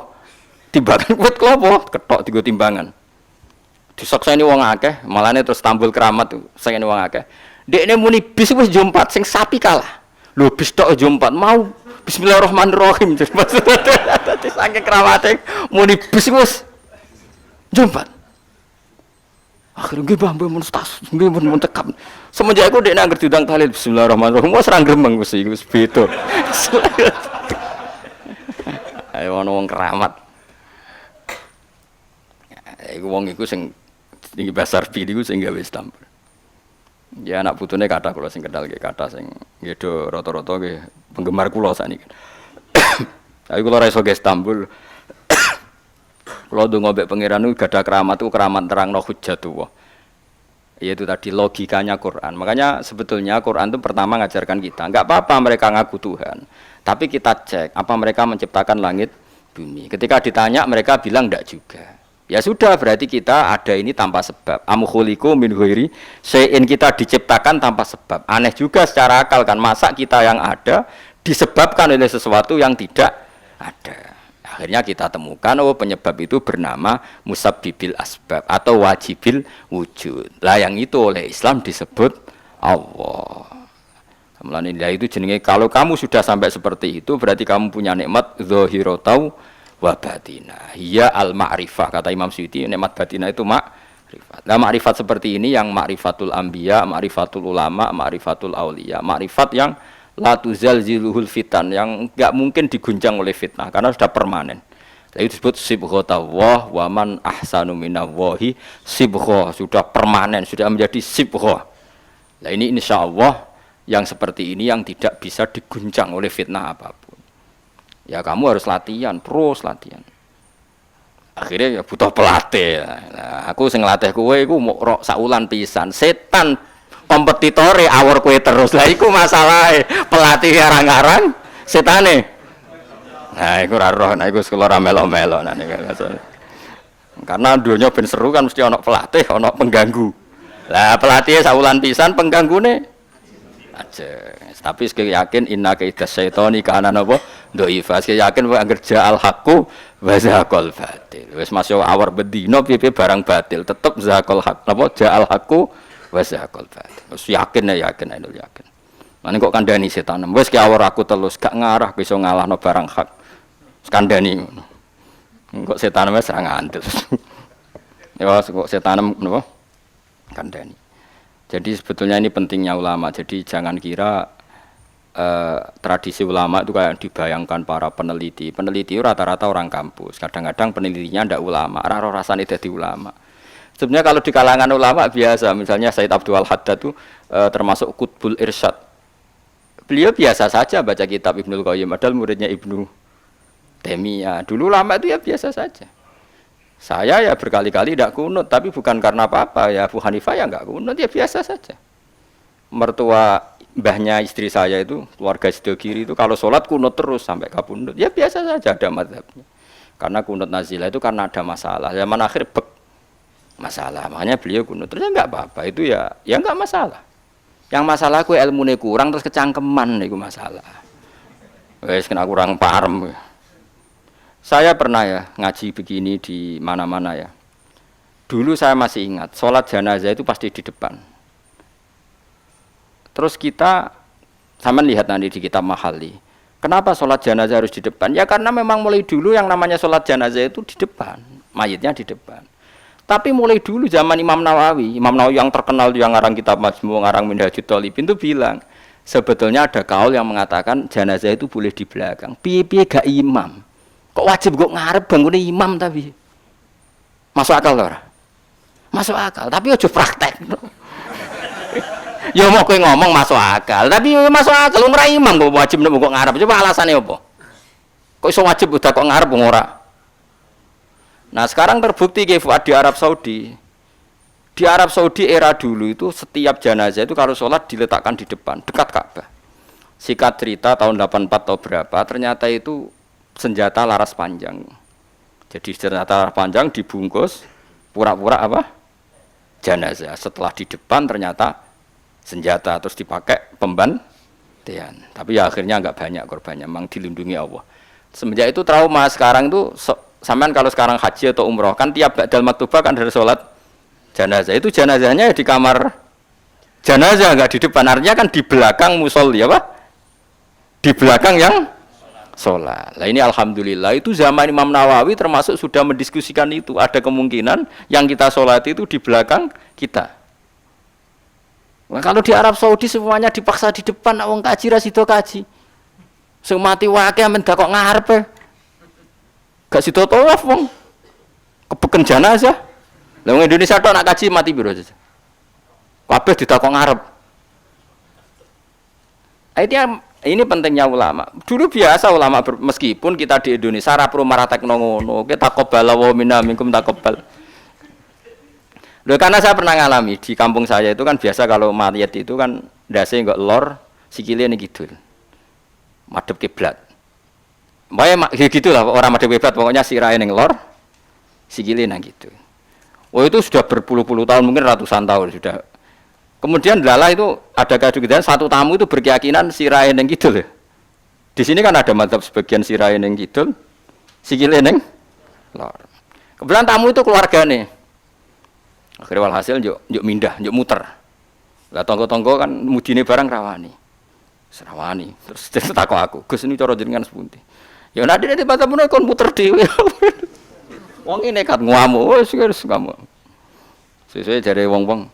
Timbangan wit klopo, ketok digo timbangan. Disakseni wong akeh, malane terus tambul keramat tuh, saking wong akeh. Dekne muni bis wis jompat, sing sapi kalah. Lho bis tok jompat mau bismillahirrahmanirrahim. Dadi saking keramate muni bis wis jompat. Akhirnya nggih Mbah mun tas, nggih mun tekap. Semenjak iku dekne anggere diundang tahlil bismillahirrahmanirrahim wis ra gremeng wis iki wis beda. Ayo ana wong keramat. Iku wong iku sing tinggi basar niku sing gawe stampel. Ya anak putune kathah kula sing kendal nggih kathah sing nggih do rata-rata nggih penggemar kula saniki. Tapi kula ra iso nggih Istanbul. Kula ndonga mbek pangeran niku gadah keramat itu keramat terangno hujjatullah. Yaitu tadi logikanya Quran. Makanya sebetulnya Quran itu pertama ngajarkan kita, enggak apa-apa mereka ngaku Tuhan. Tapi kita cek apa mereka menciptakan langit bumi. Ketika ditanya mereka bilang enggak juga. Ya sudah berarti kita ada ini tanpa sebab. Am khuliqu min ghairi syai'in, kita diciptakan tanpa sebab. Aneh juga secara akal kan, masa kita yang ada disebabkan oleh sesuatu yang tidak ada. Akhirnya kita temukan penyebab itu bernama musabbibil asbab atau wajibil wujud. Lah yang itu oleh Islam disebut Allah. Kemudian itu jenenge kalau kamu sudah sampai seperti itu berarti kamu punya nikmat zahiratan wa batinah. Hiya al-ma'rifah, kata Imam Suyuti, nikmat batinah itu ma'rifat. Nah, ma'rifat seperti ini yang ma'rifatul anbiya, ma'rifatul ulama, ma'rifatul auliya, ma'rifat yang la tuzalziluhul fitan, yang enggak mungkin diguncang oleh fitnah karena sudah permanen. Itu disebut sibghatullah wa man ahsanu minallahi sibghah, sudah permanen, sudah menjadi sibghah. Nah, ini insyaallah yang seperti ini yang tidak bisa diguncang oleh fitnah apapun. Ya kamu harus latihan, terus latihan. Akhirnya ya butuh pelatih. Nah, aku sing ngelatih kowe iku mok saulan pisan. Setan kompetitore awor kowe terus. Lah iku masalahe. Pelatih arang-arang setane. Nah, iku ora roh, nah iku sekolah ra melo-melo nah niku. Karena dunia ben seru kan mesti ana pelatih, ana pengganggu. Lah pelatih saulan pisan penggangune aja. Tapi sekali yakin inna kaidas syaitani kana napa dhaifa. Sekali yakin wae angger ja'al haqqu wa zaqal batil. Wis masuk awar bedino piye barang batil tetep zaqal haqq. Napa ja'al haqqu wa zaqal batil. Wis yakin ya yakin ainul yakin. Mane kok kandhani setan. Wis ki awar aku telus gak ngarah iso ngalahno barang hak. Wis kandhani ngono. Kok setan wis ra ngandel. Ya kok setan napa kandhani. Jadi sebetulnya ini pentingnya ulama. Jadi jangan kira tradisi ulama itu kayak dibayangkan para peneliti. Peneliti rata-rata orang kampus. Kadang-kadang penelitinya ndak ulama. Raro rasane dadi ulama. Sebenarnya kalau di kalangan ulama biasa. Misalnya Said Abdul Haddad itu termasuk Qutbul Irsyad. Beliau biasa saja baca kitab Ibnul Qayyim. Padahal muridnya Ibnu Taimiyah. Dulu ulama itu ya biasa saja. Saya ya berkali-kali tidak kunut, tapi bukan karena apa-apa. Ya Abu Hanifah ya enggak kunut, ya biasa saja. Mertua mbahnya istri saya itu, keluarga sebelah kiri itu kalau sholat kunut terus sampai kabundut. Ya biasa saja ada mazhabnya. Karena kunut nazilah itu karena ada masalah. Zaman akhir masalah, makanya beliau kunut terus ya enggak apa-apa. Itu ya enggak masalah. Yang masalah aku ilmunya kurang terus kecangkeman itu masalah. Wes kena kurang paham. Saya pernah ya ngaji begini di mana-mana ya. Dulu saya masih ingat, sholat jenazah itu pasti di depan. Terus kita, sama lihat nanti di kitab Mahali. Kenapa sholat jenazah harus di depan? Ya karena memang mulai dulu yang namanya sholat jenazah itu di depan. Mayitnya di depan. Tapi mulai dulu zaman Imam Nawawi yang terkenal yang ngarang kitab Majmu', ngarang Minhajul Thalibin itu bilang, sebetulnya ada kaul yang mengatakan jenazah itu boleh di belakang. Piye-piye gak imam. Kok wajib kok ngarep bangunnya imam tapi masuk akal ora? Masuk akal, tapi aja praktek. Ya mau kowe ngomong masuk akal, tapi masuk akal ora imam kok wajib nek kok ngarep. Coba alasannya apa? Kok iso wajib udah kok ngarep ora? Nah, sekarang terbukti ke Fuad di Arab Saudi. Di Arab Saudi era dulu itu setiap jenazah itu kalau sholat diletakkan di depan, dekat Ka'bah. Singkat cerita tahun 84 atau berapa, ternyata itu senjata laras panjang. Jadi senjata laras panjang dibungkus, pura-pura apa? Jenazah. Setelah di depan ternyata senjata, terus dipakai pembantian. Tapi ya akhirnya enggak banyak korbannya, memang dilindungi Allah. Semenjak itu trauma. Sekarang itu sampean kalau sekarang haji atau umroh kan tiap ba'dal maktubah kan dari sholat jenazah. Itu jenazahnya di kamar jenazah, enggak di depan. Artinya kan di belakang musolli apa? Di belakang yang sholat. Nah ini alhamdulillah itu zaman Imam Nawawi termasuk sudah mendiskusikan itu. Ada kemungkinan yang kita sholat itu di belakang kita. Nah, kalau di Arab Saudi semuanya dipaksa di depan, wong kaji rasido kaji. Sing mati wae amen dak kok ngarepe. Gak sida tawaf wong. Kepeken jenazah. Lah wong Indonesia tok nak kaji mati piro aja. Kabeh ditakok ngarep. Ini pentingnya ulama. Dulu biasa ulama meskipun kita di Indonesia ra perlu maratekno ngono. Kita taqabbal wa minna minkum taqabbal. Loh, karena saya pernah ngalami di kampung saya itu kan biasa kalau mayat itu kan ndase enggak lor, sikile ning kidul. Madhep kiblat. Mbaya gitulah orang madhep kiblat, pokoknya sirahe ning lor, sikile nang gitu. Oh itu sudah berpuluh-puluh tahun, mungkin ratusan tahun sudah. Kemudian lala itu ada kejadian satu tamu itu berkeyakinan sirahe ning kidul. Di sini kan ada madzhab sebagian sirahe ning kidul, sikile ning lor. Kebetulan tamu itu keluargane. Akhirnya walhasil yuk mindah, yuk muter. Lah tonggo-tonggo kan mudine barang rawani. Serawani. Terus takok aku, "Gus ini cara jenengan sepundi?" Ya nek dene batamune kon muter dhewe. Wong iki nekat ngamuk, wis ngamuk. Sesuai jare wong-wong.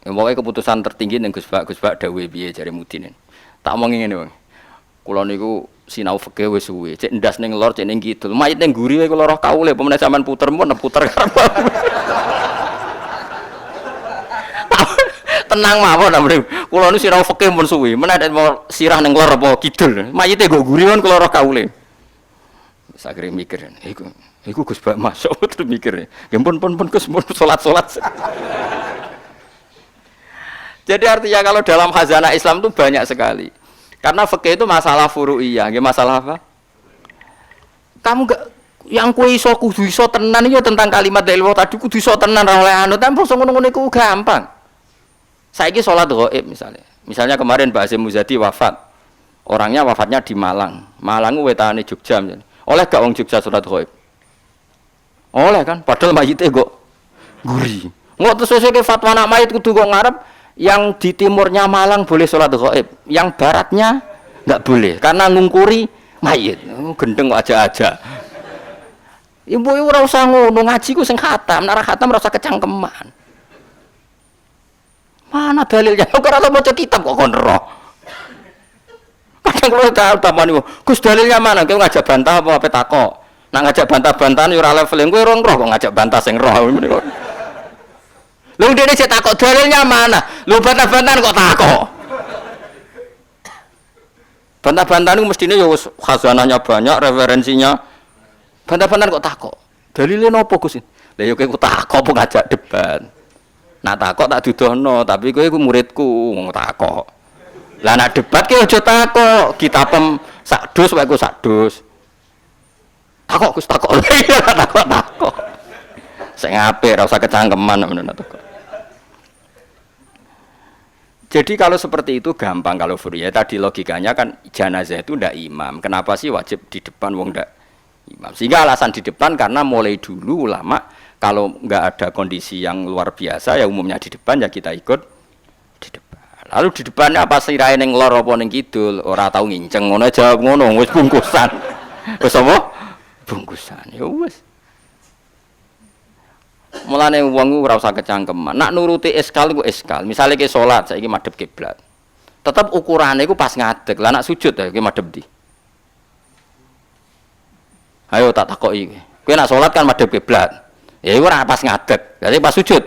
Ya pokoke keputusan tertinggi ning Gus Bak dawuhe piye jare mudine. Tak omongi ngene wong. Kula niku sinau fikih wis suwe. Cek ndas ning lor, cek ning kidul. Mayit ning guri wae kula roh kaule, pemene sampean puter mun puter karep. Tenang mawon amrih. Kula niku sinau fikih mun suwe. Menawa mau sirah ning lor apa kidul. Mayite nggo guri kon kula roh kaule. Sagere mikir. Iku Gus Bak masuk terus mikir. Ya pun Gus mun salat-salat. Jadi artinya kalau dalam khazanah Islam itu banyak sekali. Karena fikih itu masalah furu'iyah, nggih masalah apa? Kamu enggak yang kowe iso kudu iso tenan iki tentang kalimat ilmu tadi kudu iso tenan ra oleh anu, tapi ngono-ngono iku gampang. Saiki salat ghaib misalnya. Misalnya kemarin Mbak Hasyim Muzadi wafat. Orangnya wafatnya di Malang. Malang ku wetane Jogja misalnya. Oleh gak wong Jogja salat ghaib? Oleh kan, padahal mayite kok guri. Engko terus sesuk fatwa anak mayit kudu kok ngarep yang di timurnya Malang boleh sholat ghaib, yang baratnya nggak boleh karena ngungkuri mayit. Gendeng aja-aja. Ibu ora usah ngono, ngaji ku sing khatam, nek ora khatam ora usah kecangkeman. Mana dalilnya? Kok ora tau maca kitab kok kon ero. Kadang kula tak tamani, Gus dalilnya mana? Kowe ngajak bantah apa takok? Nek ngajak bantah-bantahan yo ora level, kowe ora ngroh kok ngajak bantah sing roh. Lu dene cek takok dalilnya mana? Lu bantah-bantahan kok takok. Bantah-bantahan itu mestinya ya khazanahnya banyak, referensinya. Bantah-bantahan kok takok. Dalile napa Gus? Lah ya kowe takok apa ngajak debat. Nak takok tak dudohno, tapi kowe iku muridku wong takok. Lah nak debat ki aja takok, kitabem sak dus wae ku sak dus. Takok Gus takok. Takok. Sing apik ora usah kecangkeman menawa takok. Jadi kalau seperti itu gampang kalau furu'iyah tadi logikanya kan jenazah itu ndak imam. Kenapa sih wajib di depan wong ndak imam? Sehingga alasan di depan karena mulai dulu ulama kalau nggak ada kondisi yang luar biasa ya umumnya di depan ya kita ikut di depan. Lalu di depannya apa sirahe ning lor apa ning kidul ora tau nginceng ngono jawab ngono wis bungkusan. Wis apa? Bungkusan. Ya wis. Mulane wong ora usah kecangkeman. Nak nuruti eskal iku eskal. Misale ki salat saiki madhep kiblat. Tetep ukurane iku pas ngadeg. Lah nak sujud ya ki madhep ndi? Ayo tak takoki. Kowe nak salat kan madhep kiblat. Ya iku ora pas ngadeg. Jadi pas sujud.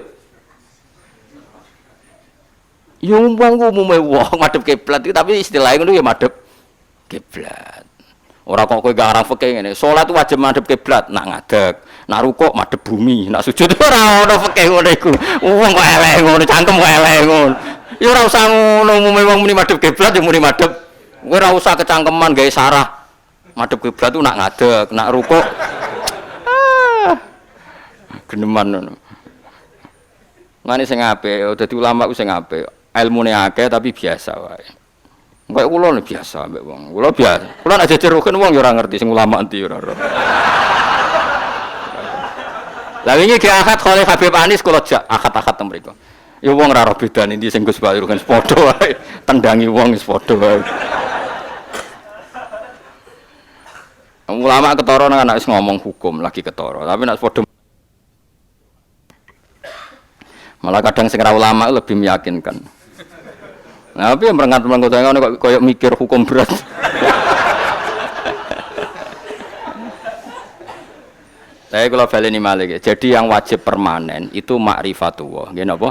Ya umume wong madhep kiblat iki tapi istilahnya ngono ya madhep kiblat. Ora kok kowe gak arang fikih ngene. Salat wajib madhep kiblat nak ngadeg. Nak rukuk madhep bumi, nak sujud ora ono fikih ngono iku. Wong kok elek ngono, cangkem kok elek ngono. Ya ora usah ngono, umume wong muni madhep kiblat ya muni madhep. Kowe ora usah kecangkeman gawe sarah. Madhep kiblat ku nak ngadeg, nak rukuk. Geneman ngono. Ngene sing apik, dadi ulama ku sing apik. Ilmune akeh tapi biasa wae. Kayak kula biasa mbek wong. Kula biasa. Kula nek jejer rugen wong ya ora ngerti sing ulama endi ora. Lah wingi ge akad Khalil Habib Anis kula jak akad-akad teng mriku. Ya wong ora ro bedane ndi sing Gus Bayu rugen padha wae. Tendangi wong wis padha wae. Ulama ketara nang anak wis ngomong hukum lagi ketara, tapi nek padha malah kadang sing ra ulama lebih meyakinkan. Nah, tapi yang merengat-merengut ngono kok koyo mikir hukum berat. Saya kalau baleni malih. Jadi yang wajib permanen itu ma'rifatullah. Nggih napa?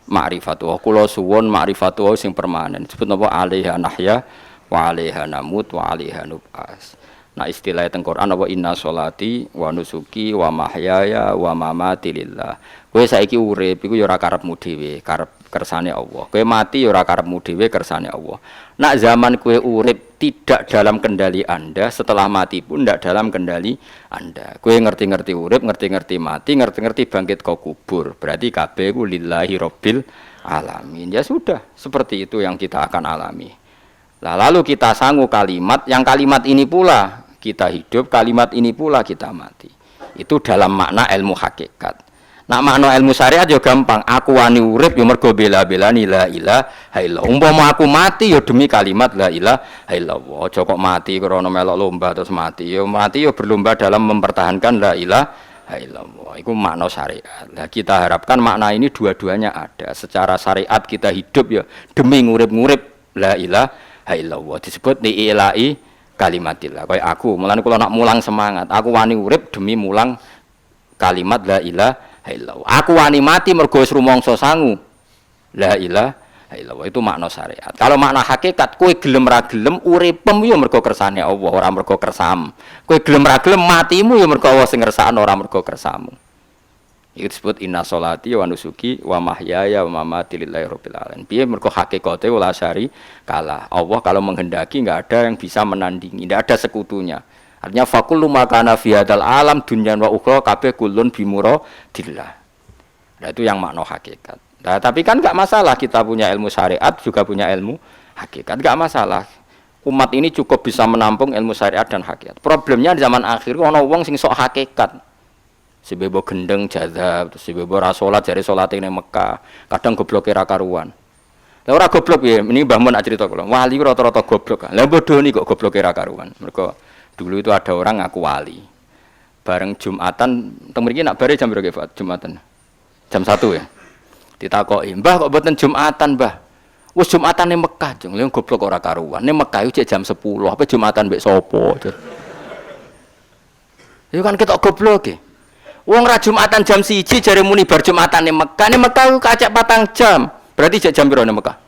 Ma'rifatullah. Kula suwun ma'rifatullah sing permanen. Disebut napa? Alaiha nahya wa alaiha namut wa alaiha nub'as. Nah istilah teng Quran apa inna sholati wa nusuki wa mahyaya wa mamati lillah. Kowe saiki urip iku ya ora karepmu dhewe, karep kersane Allah. Kowe mati ya ora karepmu dhewe, kersane Allah. Nak zaman kowe urip tidak dalam kendali Anda, setelah mati pun tidak dalam kendali Anda. Kowe ngerti-ngerti urip, ngerti-ngerti mati, ngerti-ngerti bangkit ke kubur. Berarti kabeh ku lillahi rabbil alamin. Ya sudah, seperti itu yang kita akan alami. Nah, lalu kita sanggup kalimat, yang kalimat ini pula kita hidup, kalimat ini pula kita mati. Itu dalam makna ilmu hakikat. Nah makna ilmu syariat yo gampang. Aku wani urip yo mergo bela-belani la ilaha illallah. Umpama aku mati yo demi kalimat la ilaha illallah. Aja kok mati krana melok lomba terus mati. Yo mati yo berlomba dalam mempertahankan la ilaha illallah. Iku makna syariat. Nah kita harapkan makna ini dua-duanya ada. Secara syariat kita hidup yo demi ngurip-ngurip la ilaha illallah. Disebut li'ilai kalimatillah. Kayak aku, mulane kula nak mulang semangat. Aku wani urip demi mulang kalimat la ilaha illallah. Aku wani mati mergo wis rumangsa sangu. La ilaha illallah itu makna syariat. Kalau makna hakikat, kowe gelem ra gelem uripem yo mergo kersane Allah, ora mergo kersam. Kowe gelem ra gelem matimu yo mergo Allah sing ngersakno, ora mergo kersamu. Itu disebut inna sholati wa nusuki wa mahyaya wa mamati lillahi rabbil alamin. Piye mergo hakikate wala syari kalah. Allah kalau menghendaki enggak ada yang bisa menandingi, enggak ada sekutunya. Artinya fakullu makana fi hadzal alam dunyan wa ukhra kabeh kullun bimuradillah. Nah itu yang makna hakikat. Nah, tapi kan enggak masalah kita punya ilmu syariat juga punya ilmu hakikat, enggak masalah. Umat ini cukup bisa menampung ilmu syariat dan hakikat. Problemnya di zaman akhir ana wong sing sok hakikat. Si bebo gendeng jazab, si bebo ra salat jare salate ning Mekah, kadang gobloke ra karuan. Lah ora goblok piye? Ini Mbah Mun cerita kula. Wali rata-rata goblok. Lah bodoni kok gobloke ra karuan. Mergo dulu itu ada orang ngaku wali. Bareng Jumatan, teng mriki nak bare jam piro Pak Jumatan? Jam 1 ya. Ditakoki, "Mbah kok mboten Jumatan, Mbah?" Wis Jumatan ning Mekah, jeng. Lha goblok ora karuan. Ning Mekah iku jam 10, apa Jumatan mbek sapa? Iku kan ketok goblok e. Wong ra Jumatan jam 1 jare muni bar Jumatan ning Mekah. Ning Mekah ku kacek 4 jam. Berarti jam piro ning Mekah?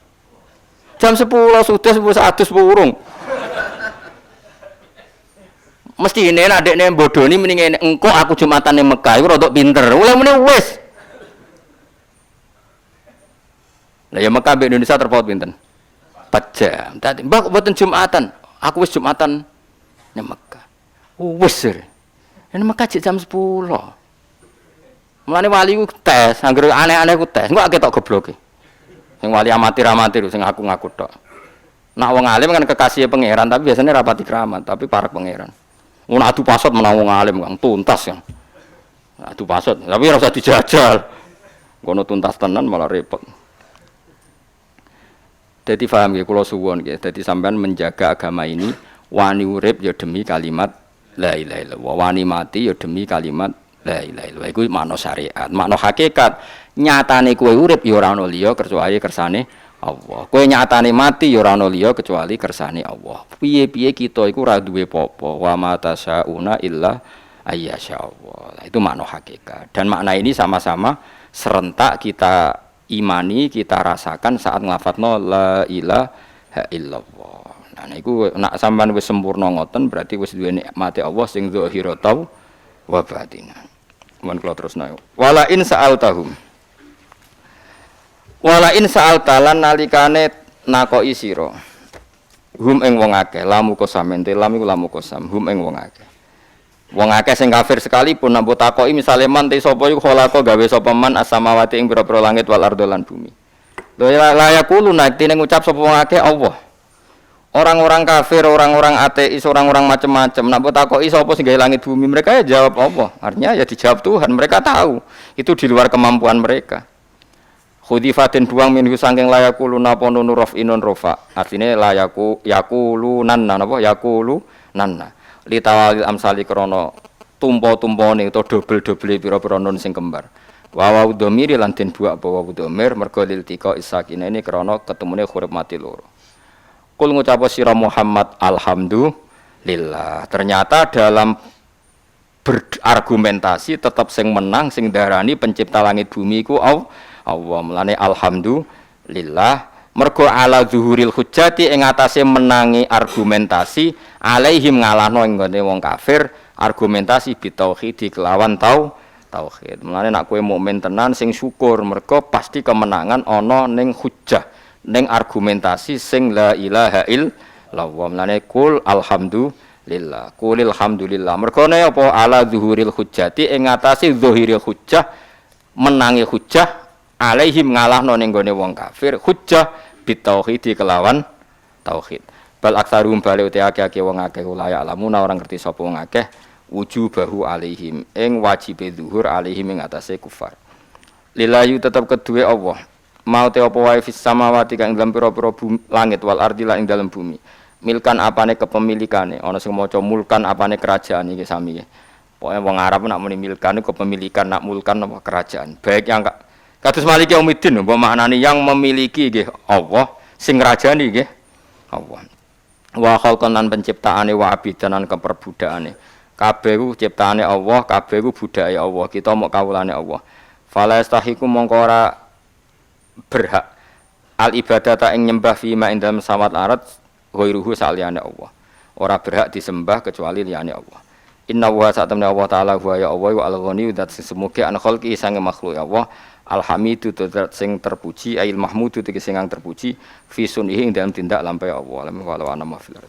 Jam 10 sudah 100 urung. Mesti ini adekne bodoni mending engko aku Jumatan ning Mekah iku rodok pinter. Oleh mene wis. Lah ya Mekah mbek Indonesia terpaut pinten? 4 jam. Dadi Mbah kok mboten Jumatan. Aku wis Jumatan ning Mekah. Wis. Ning Mekah jam 10. Mulane wali ku tes, anggere aneh-aneh ku tes. Engko ketok gobloke. Sing wali amatir-amatir sing ngaku-ngaku tok. Nak wong alim kan kekasih pangeran, tapi biasanya rapati keramat, tapi para pangeran. Mun adu pasot menang wong alim Kang tuntas kan. Adu pasot, tapi ora usah dijajal. Kono tuntas tenan malah repot. Jadi paham nggih kula suwun nggih. Dadi sampean menjaga agama ini wani urip ya demi kalimat la ilaha illallah. Wani mati ya demi kalimat la ilaha illallah. Iku makna syariat, makna hakikat. Nyatane kowe urip ya ora ana liya kecuali kersane Allah. Kowe nyatane mati ya ora ana liya kecuali kersane Allah. Piye-piye kita iku ora duwe apa-apa. Wa ma tasyauna illa ayyasha Allah. Itu makna hakikat. Dan makna ini sama-sama serentak kita imani, kita rasakan saat nglafadzna la ilaha illallah. Nah niku nak sampean wis sempurna ngoten berarti wis duwe nikmate Allah sing zahiratan wa batinah. Mun kula terusna. Wala in sa'altahum. Wala in sa'altalan nalikane nakoki sira. Hum ing wong akeh, lamu kosam ente lam iku lamu kosam, hum ing wong akeh. Wong akeh sing kafir sekalipun nek mbok takoki misale man te sapa iku khalaqa gawe sapa man as-samawati ing pira-pira langit wal ardo lan bumi. Lha layakulu nek tine ngucap sapa wong akeh Allah. Orang-orang kafir, orang-orang ateis, orang-orang macam-macam. Nak takoki sapa sing gawe langit bumi, mereka ya jawab Allah. Artinya ya dijawab Tuhan. Mereka tahu itu di luar kemampuan mereka. Khudifatin buang minhu saking layakulu napa nunu raf'inun rafa. Artinya layaku yakulu nanna napa yakulu nanna. Li tawalil amsali krana tumpa-tumpane utawa dobel-dobele pira-pira nun sing kembar. Wa wa dhamiri lan den buak bawa dhamir mergo lil tika isakine ini krana ketemune huruf mati loro. Kul ngucap sira Muhammad alhamdulillah. Ternyata dalam berargumentasi tetap sing menang sing darani pencipta langit bumi iku Allah. Mulane alhamdulillah mergo ala zuhuril hujjati ing atase menangi argumentasi alaihim ngalahno ing gone wong kafir argumentasi bitauhid kelawan tauhid. Mulane nek kowe mukmin tenan sing syukur mergo pasti kemenangan ana ning hujjah ning argumentasi sing la ilaha illallah. Mulane kul alhamdulillah. Kulil hamdulillah. Mergone apa ala zuhuril hujjati ing ngatasi zuhiril hujjah menangi hujjah alaihim ngalahno ning gone wong kafir hujjah bitauhid kelawan tauhid. Bal aksarum bali uti akeh wong akeh ulaya lamuna orang ngerti sapa wong akeh wujubahu alaihim ing wajibe zuhur alaihim ing atase kufar. Lillahi tetep kedue Allah. Mau te apa wae fis samawati kang dalam pira-pira langit wal ardi lan ing dalam bumi. Milkan apane kepemilikane, ana sing maca mulkan apane kerajaan iki sami. Pokoke wong Arab nak muni milkan iku kepemilikan, nak mulkan apa kerajaan. Baik yang kados Maliki Yaumiddin, apa maknane yang memiliki nggih Allah, sing ngrajani nggih Allah. Wa khalqan lan penciptaane wa abidanan keperbudakane. Kabeh ku ciptaane Allah, kabeh ku budaya Allah. Kita mok kawulane Allah. Fala yastahiqu mongko ora berhak al ibadata ing nyembah fima ing dalam samawat arat ghairuhu saliyane Allah. Ora berhak disembah kecuali liyane Allah. Inna wa sa'tamna Allah taala wa ya Allah wa al-ghani dat semuge an khalqi sange makhluk ya Allah. Alhamidu dat sing terpuji ail mahmudu sing terpuji fi sunihi ing dalam tindak lampahe Allah. Alam wa ana mafil.